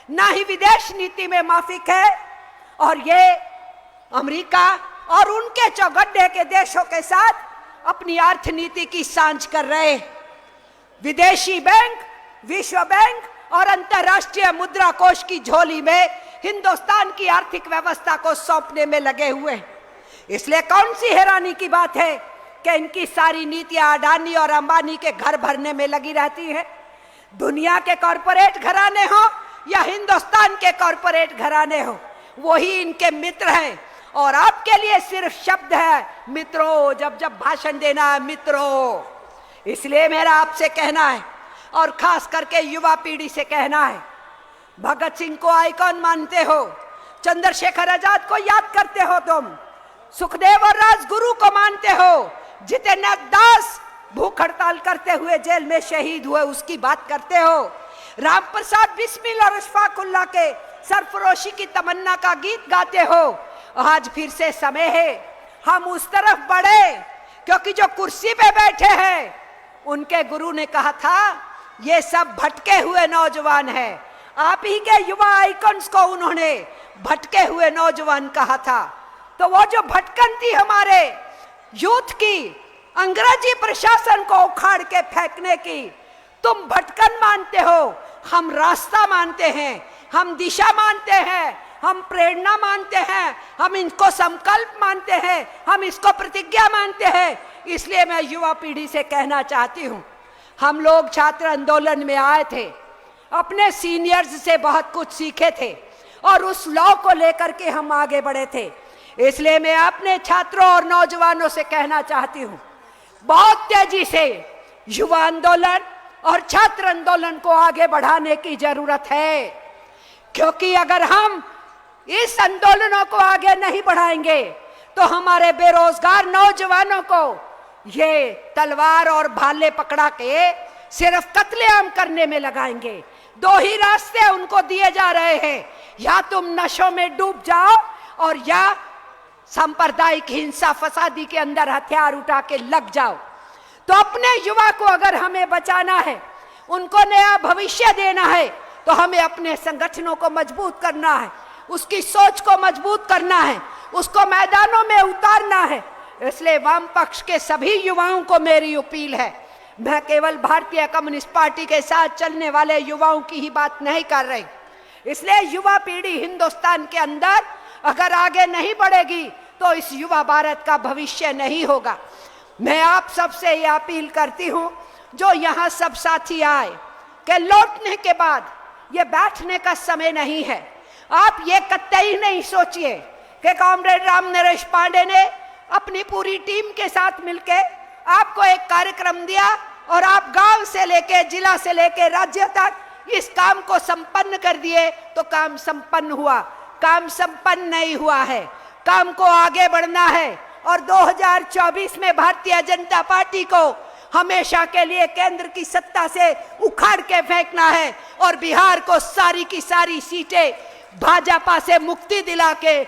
ना ही विदेश नीति में माफिक है, और ये अमेरिका और उनके चौगड्डे के देशों के साथ अपनी अर्थनीति की सांझ कर रहे। विदेशी बैंक, विश्व बैंक और अंतर्राष्ट्रीय मुद्रा कोष की झोली में हिंदुस्तान की आर्थिक व्यवस्था को सौंपने में लगे हुए हैं। इसलिए कौन सी हैरानी की बात है कि इनकी सारी नीतियां अडानी और अंबानी के घर भरने में लगी रहती है। दुनिया के कॉरपोरेट घराने हो या हिंदुस्तान के कॉरपोरेट घराने हो, वही इनके मित्र हैं, और आपके लिए सिर्फ शब्द है मित्रों, जब जब भाषण देना है मित्रों। इसलिए मेरा आपसे कहना है, और खास करके युवा पीढ़ी से कहना है, भगत सिंह को आइकॉन मानते हो, चंद्रशेखर आजाद को याद करते हो, तुम सुखदेव और राजगुरु को मानते हो, जितेंद्र दास भूख हड़ताल करते हुए जेल में शहीद हुए उसकी बात करते हो, राम प्रसाद बिस्मिल और अशफाकुल्लाह के सरफरोशी की तमन्ना का गीत गाते हो। आज फिर से समय है हम उस तरफ बढ़े, क्योंकि जो कुर्सी पे बैठे हैं उनके गुरु ने कहा था ये सब भटके हुए नौजवान हैं। आप ही के युवा आइकॉन्स को उन्होंने भटके हुए नौजवान कहा था। तो वो जो भटकन थी हमारे यूथ की, अंग्रेजी प्रशासन को उखाड़ के फेंकने की, तुम भटकन मानते हो, हम रास्ता मानते हैं, हम दिशा मानते हैं, हम प्रेरणा मानते हैं, हम इनको संकल्प मानते हैं, हम इसको प्रतिज्ञा मानते हैं। इसलिए मैं युवा पीढ़ी से कहना चाहती हूँ, हम लोग छात्र आंदोलन में आए थे, अपने सीनियर्स से बहुत कुछ सीखे थे, और उस लॉ को लेकर के हम आगे बढ़े थे। इसलिए मैं अपने छात्रों और नौजवानों से कहना चाहती हूँ, बहुत तेजी से युवा आंदोलन और छात्र आंदोलन को आगे बढ़ाने की जरूरत है, क्योंकि अगर हम इस आंदोलनों को आगे नहीं बढ़ाएंगे तो हमारे बेरोजगार नौजवानों को ये तलवार और भाले पकड़ा के सिर्फ कत्लेआम करने में लगाएंगे। दो ही रास्ते उनको दिए जा रहे हैं, या तुम नशों में डूब जाओ और या सांप्रदायिक हिंसा फसादी के अंदर हथियार उठा के लग जाओ। तो अपने युवा को अगर हमें बचाना है, उनको नया भविष्य देना है, तो हमें अपने संगठनों को मजबूत करना है, उसकी सोच को मजबूत करना है, उसको मैदानों में उतारना है। इसलिए वाम पक्ष के सभी युवाओं को मेरी अपील है, मैं केवल भारतीय कम्युनिस्ट पार्टी के साथ चलने वाले युवाओं की ही बात नहीं कर रही। इसलिए युवा पीढ़ी हिंदुस्तान के अंदर अगर आगे नहीं बढ़ेगी तो इस युवा भारत का भविष्य नहीं होगा। मैं आप सबसे ये अपील करती हूँ, जो यहाँ सब साथी आए, कि लौटने के बाद ये बैठने का समय नहीं है। आप ये कतई नहीं सोचिए कि कॉमरेड राम नरेश पांडे ने अपनी पूरी टीम के साथ मिलकर आपको एक कार्यक्रम दिया और आप गांव से लेके, जिला से लेके राज्य तक इस काम को संपन्न कर दिए तो काम संपन्न हुआ। काम संपन्न नहीं हुआ है, काम को आगे बढ़ना है और 2024 में भारतीय जनता पार्टी को हमेशा के लिए केंद्र की सत्ता से उखाड़ के फेंकना है और बिहार को सारी की सारी सीटें भाजपा से मुक्ति दिला के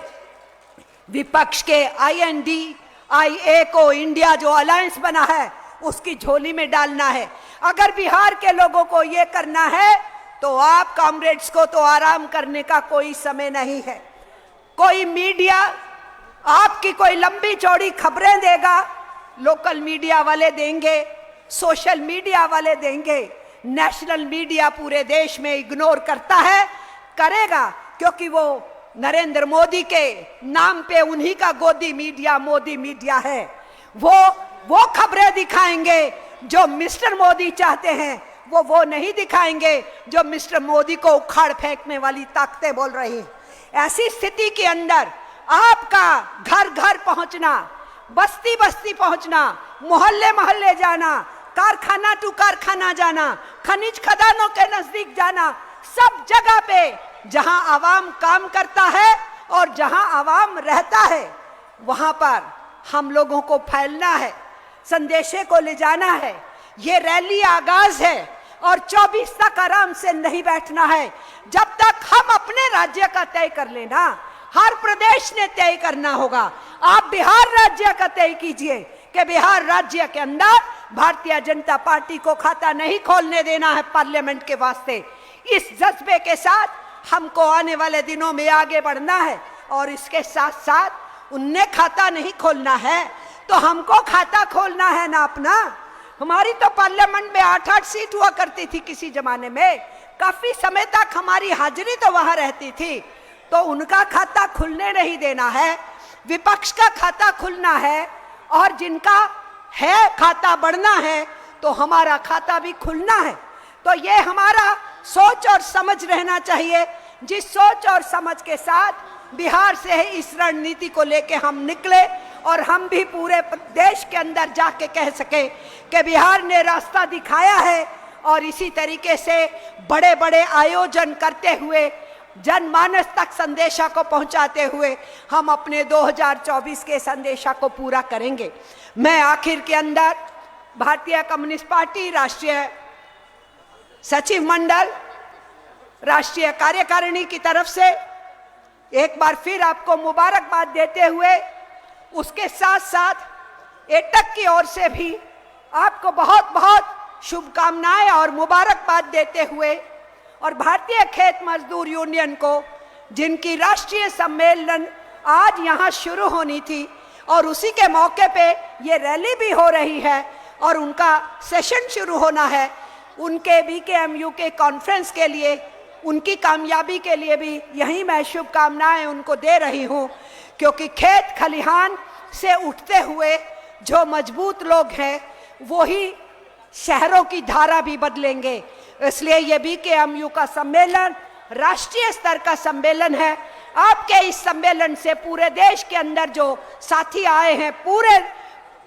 विपक्ष के INDIA को, इंडिया जो अलायंस बना है, उसकी झोली में डालना है। अगर बिहार के लोगों को ये करना है तो आप कॉमरेड्स को तो आराम करने का कोई समय नहीं है। कोई मीडिया आपकी कोई लंबी चौड़ी खबरें देगा, लोकल मीडिया वाले देंगे, सोशल मीडिया वाले देंगे, नेशनल मीडिया पूरे देश में इग्नोर करता है, करेगा, क्योंकि वो नरेंद्र मोदी के नाम पे उन्हीं का गोदी मीडिया मोदी मीडिया है। वो खबरें दिखाएंगे जो मिस्टर मोदी चाहते हैं, वो नहीं दिखाएंगे जो मिस्टर मोदी को उखाड़ फेंकने वाली ताकतें बोल रही हैं। ऐसी स्थिति के अंदर आपका घर घर पहुंचना, बस्ती बस्ती पहुंचना, मोहल्ले मोहल्ले जाना, कारखाना टू कारखाना जाना, खनिज खदानों के नजदीक जाना, सब जगह पे जहां आवाम काम करता है और जहां आवाम रहता है वहां पर हम लोगों को फैलना है, संदेशे को ले जाना है। ये रैली आगाज है और 24 तक आराम से नहीं बैठना है। जब तक हम अपने राज्य का तय कर लेना, हर प्रदेश ने तय करना होगा। आप बिहार राज्य का तय कीजिए कि बिहार राज्य के अंदर भारतीय जनता पार्टी को खाता नहीं खोलने देना है पार्लियामेंट के वास्ते। इस जज्बे के साथ हमको आने वाले दिनों में आगे बढ़ना है और इसके साथ साथ उनने खाता नहीं खोलना है तो हमको खाता खोलना है ना अपना। हमारी तो पार्लियामेंट में 8-8 सीट हुआ करती थी किसी जमाने में, काफी समय तक हमारी हाजिरी तो वहां रहती थी, तो उनका खाता खुलने नहीं देना है, विपक्ष का खाता खुलना है और जिनका है खाता बढ़ना है तो हमारा खाता भी खुलना है। तो ये हमारा सोच और समझ रहना चाहिए, जिस सोच और समझ के साथ बिहार से इस रणनीति को लेके हम निकले और हम भी पूरे देश के अंदर जाके कह सके कि बिहार ने रास्ता दिखाया है और इसी तरीके से बड़े बड़े आयोजन करते हुए, जनमानस तक संदेशा को पहुंचाते हुए हम अपने 2024 के संदेशा को पूरा करेंगे। मैं आखिर के अंदर भारतीय कम्युनिस्ट पार्टी राष्ट्रीय सचिव मंडल, राष्ट्रीय कार्यकारिणी की तरफ से एक बार फिर आपको मुबारकबाद देते हुए, उसके साथ साथ एटक की ओर से भी आपको बहुत बहुत शुभकामनाएं और मुबारकबाद देते हुए और भारतीय खेत मजदूर यूनियन को, जिनकी राष्ट्रीय सम्मेलन आज यहाँ शुरू होनी थी और उसी के मौके पे ये रैली भी हो रही है और उनका सेशन शुरू होना है, उनके BKMU के कॉन्फ्रेंस के लिए, उनकी कामयाबी के लिए भी यही मैं शुभकामनाएं उनको दे रही हूँ, क्योंकि खेत खलिहान से उठते हुए जो मजबूत लोग हैं वही शहरों की धारा भी बदलेंगे। इसलिए ये BKMU का सम्मेलन राष्ट्रीय स्तर का सम्मेलन है। आपके इस सम्मेलन से पूरे देश के अंदर जो साथी आए हैं, पूरे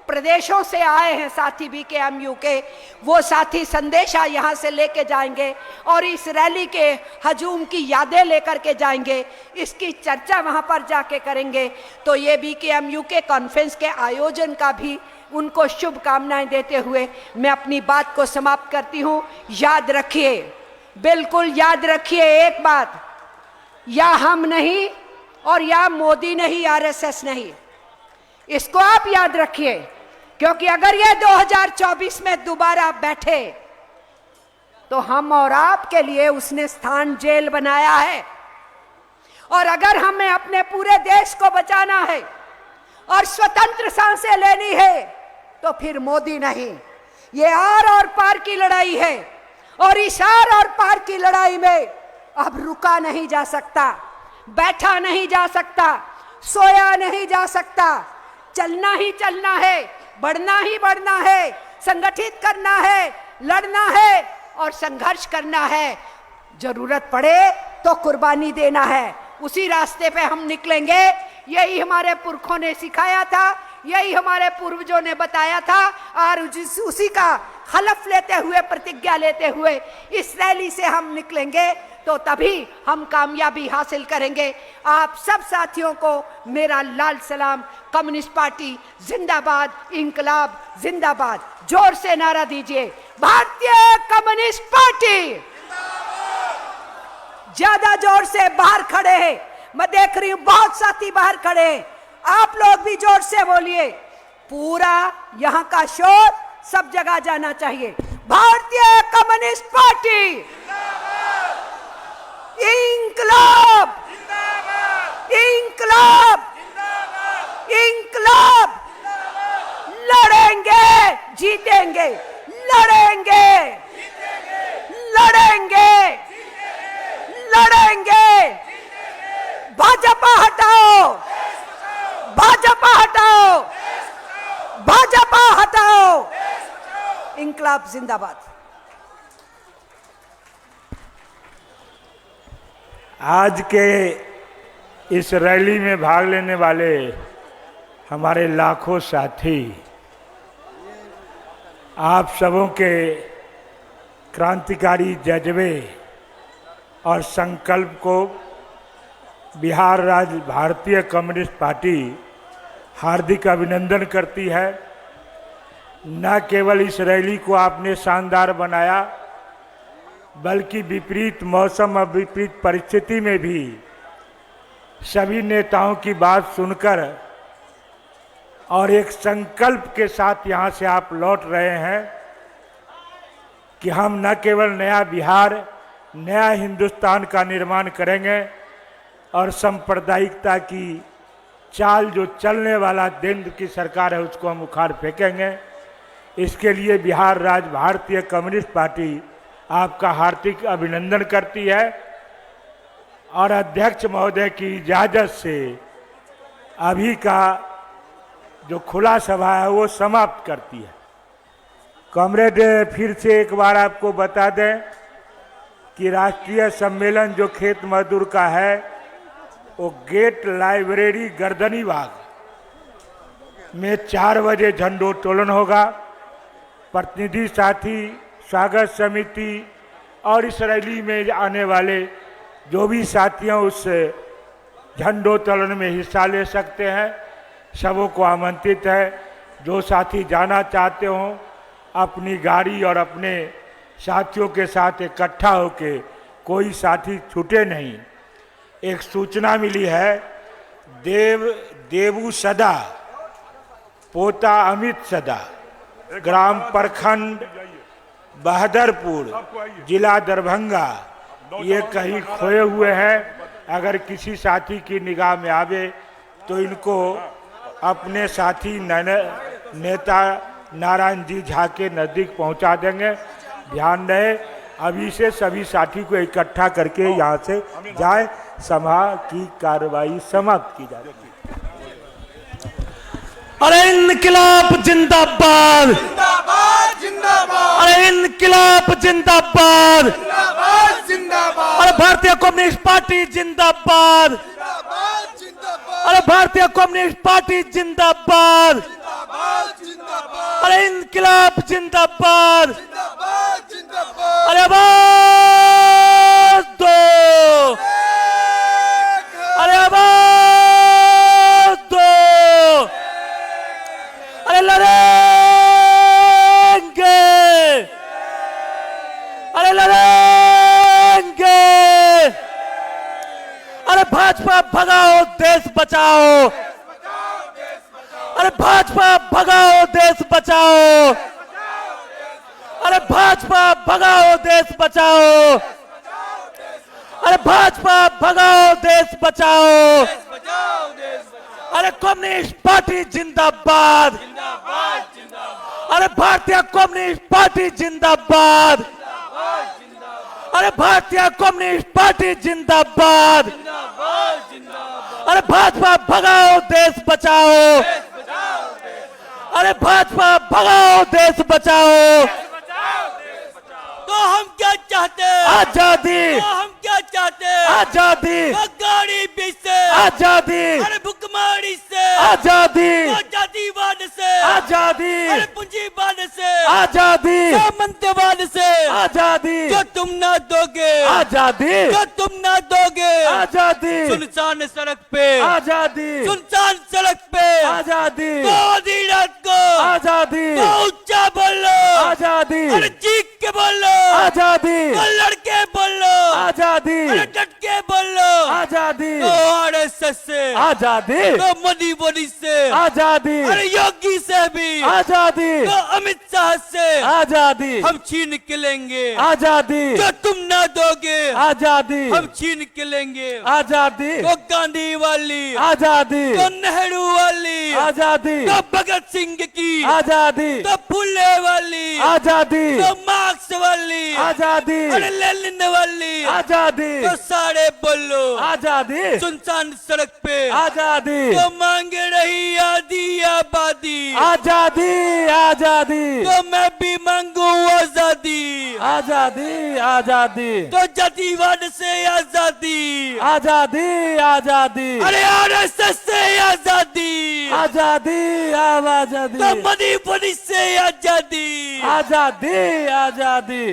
प्रदेशों से आए हैं साथी BKMU के, वो साथी संदेशा यहाँ से लेके जाएंगे और इस रैली के हजूम की यादें लेकर के जाएंगे, इसकी चर्चा वहाँ पर जाके करेंगे। तो ये BKMU के कॉन्फ्रेंस के आयोजन का भी उनको शुभकामनाएं देते हुए मैं अपनी बात को समाप्त करती हूँ। याद रखिए, बिल्कुल याद रखिए एक बात, या हम नहीं और या मोदी नहीं, RSS नहीं, इसको आप याद रखिए, क्योंकि अगर ये 2024 में दोबारा बैठे तो हम और आपके लिए उसने स्थान जेल बनाया है। और अगर हमें अपने पूरे देश को बचाना है और स्वतंत्र सांसें लेनी है तो फिर मोदी नहीं, ये आर और पार की लड़ाई है और इस आर और पार की लड़ाई में अब रुका नहीं जा सकता, बैठा नहीं जा सकता, सोया नहीं जा सकता, चलना ही चलना है, बढ़ना ही बढ़ना है, संगठित करना है, लड़ना है और संघर्ष करना है। जरूरत पड़े तो कुर्बानी देना है उसी रास्ते पे हम निकलेंगे। यही हमारे पुरखों ने सिखाया था, यही हमारे पूर्वजों ने बताया था, और उसी का खलफ लेते हुए, प्रतिज्ञा लेते हुए इस रैली से हम निकलेंगे, तो तभी हम कामयाबी हासिल करेंगे। आप सब साथियों को मेरा लाल सलाम। कम्युनिस्ट पार्टी जिंदाबाद, इंकलाब जिंदाबाद। जोर से नारा दीजिए, भारतीय कम्युनिस्ट पार्टी। ज्यादा जोर से बाहर खड़े हैं, मैं देख रही हूं बहुत साथी बाहर खड़े हैं, आप लोग भी जोर से बोलिए। पूरा यहां का शोर सब जगह जाना चाहिए। भारतीय कम्युनिस्ट पार्टी इंकलाब, इंकलाब, इंकलाब। लड़ेंगे, जीतेंगे, लड़ेंगे, लड़ेंगे, लड़ेंगे। भाजपा हटाओ, भाजपा हटाओ, भाजपा हटाओ। इंकलाब जिंदाबाद। आज के इस रैली में भाग लेने वाले हमारे लाखों साथी, आप सबों के क्रांतिकारी जज्बे और संकल्प को बिहार राज्य भारतीय कम्युनिस्ट पार्टी हार्दिक अभिनंदन करती है। न केवल इस रैली को आपने शानदार बनाया, बल्कि विपरीत मौसम और विपरीत परिस्थिति में भी सभी नेताओं की बात सुनकर और एक संकल्प के साथ यहाँ से आप लौट रहे हैं कि हम न केवल नया बिहार, नया हिंदुस्तान का निर्माण करेंगे और सांप्रदायिकता की चाल जो चलने वाला केंद्र की सरकार है उसको हम उखाड़ फेंकेंगे। इसके लिए बिहार राज्य भारतीय कम्युनिस्ट पार्टी आपका हार्दिक अभिनंदन करती है और अध्यक्ष महोदय की इजाज़त से अभी का जो खुला सभा है वो समाप्त करती है। कॉमरेड, फिर से एक बार आपको बता दें कि राष्ट्रीय सम्मेलन जो खेत मजदूर का है वो गेट लाइब्रेरी गर्दनी बाग में 4 बजे झंडोत्तोलन होगा। प्रतिनिधि साथी, स्वागत समिति और इस रैली में आने वाले जो भी साथियों उस झंडोत्तोलन में हिस्सा ले सकते हैं, सबों को आमंत्रित है। जो साथी जाना चाहते हों अपनी गाड़ी और अपने साथियों के साथ इकट्ठा होके, कोई साथी छूटे नहीं। एक सूचना मिली है, देवू सदा पोता अमित सदा, ग्राम प्रखंड बहादुरपुर, जिला दरभंगा, ये कहीं खोए हुए हैं। अगर किसी साथी की निगाह में आवे तो इनको अपने साथी नेता नारायण जी झा के नज़दीक पहुंचा देंगे। ध्यान रहे, अभी से सभी साथी को इकट्ठा करके यहाँ से जाए। सभा की कार्रवाई समाप्त की जाएगी। अरे इनकिलाब जिंदाबाद, जिंदाबाद जिंदाबाद, अरे इनकिलाब जिंदाबाद, जिंदाबाद जिंदाबाद, अरे भारतीय कम्युनिस्ट पार्टी जिंदाबाद, जिंदाबाद जिंदाबाद, अरे भारतीय कम्युनिस्ट पार्टी जिंदाबाद, जिंदाबाद जिंदाबाद, अरे इनकिलाब जिंदाबाद, जिंदाबाद जिंदाबाद, अरे आवाज दो, अरे आवाज दो, अरे लड़ेंगे, अरे लड़ेंगे, अरे भाजपा भगाओ देश बचाओ, अरे भाजपा भगाओ देश बचाओ, अरे भाजपा भगाओ देश बचाओ, अरे भाजपा भगाओ देश बचाओ, अरे कम्युनिस्ट पार्टी जिंदाबाद, अरे भारतीय कम्युनिस्ट पार्टी जिंदाबाद, अरे भारतीय कम्युनिस्ट पार्टी जिंदाबाद, अरे भाजपा भगाओ देश बचाओ, अरे भाजपा भगाओ देश बचाओ। तो हम क्या चाहते हैं? आजादी। तो हम क्या चाहते से आजादी, वो गरीबी से आजादी, अरे भुखमरी से आजादी, वो जातिवाद से आजादी, अरे पूंजीवाद से आजादी, सामंतवाद से आजादी, जो तुम ना दोगे आजादी, जो तुम ना दोगे आजादी, सुनसान सड़क पे आजादी, सुनसान सड़क पे आजादी, तो आधी रात को आजादी, तो ऊंचा बोलो आजादी, अरे चीख के बोलो आजादी, तो लड़के बोलो आजादी, अरे डट के बोलो आजादी, तो आरएसएस से आजादी, तो मोदी से आजादी, अरे योगी से भी आजादी, तो अमित शाह से आजादी, हम छीन के लेंगे आजादी, जो तुम ना दोगे आजादी, हम छीन के लेंगे आजादी, तो गांधी वाली आजादी, तो नेहरू वाली आजादी, तो भगत सिंह की आजादी, तो फुले वाली आजादी, तो मार्क्स वाली आजादी, अरे लेनिन वाली आजादी, तो सारे बोलो आजादी, सुनसान सड़क पे आजादी, तो मांग रही आधी आबादी आजादी, आजादी, तो मैं भी मांगू आजादी आजादी, आजादी, तो जातिवाद से आजादी आजादी, आजादी, अरे आरएसएस से आजादी आजादी, आजादी, तो मणिपुरी से आजादी आजादी, आजादी,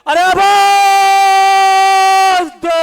अरे आवाज दो।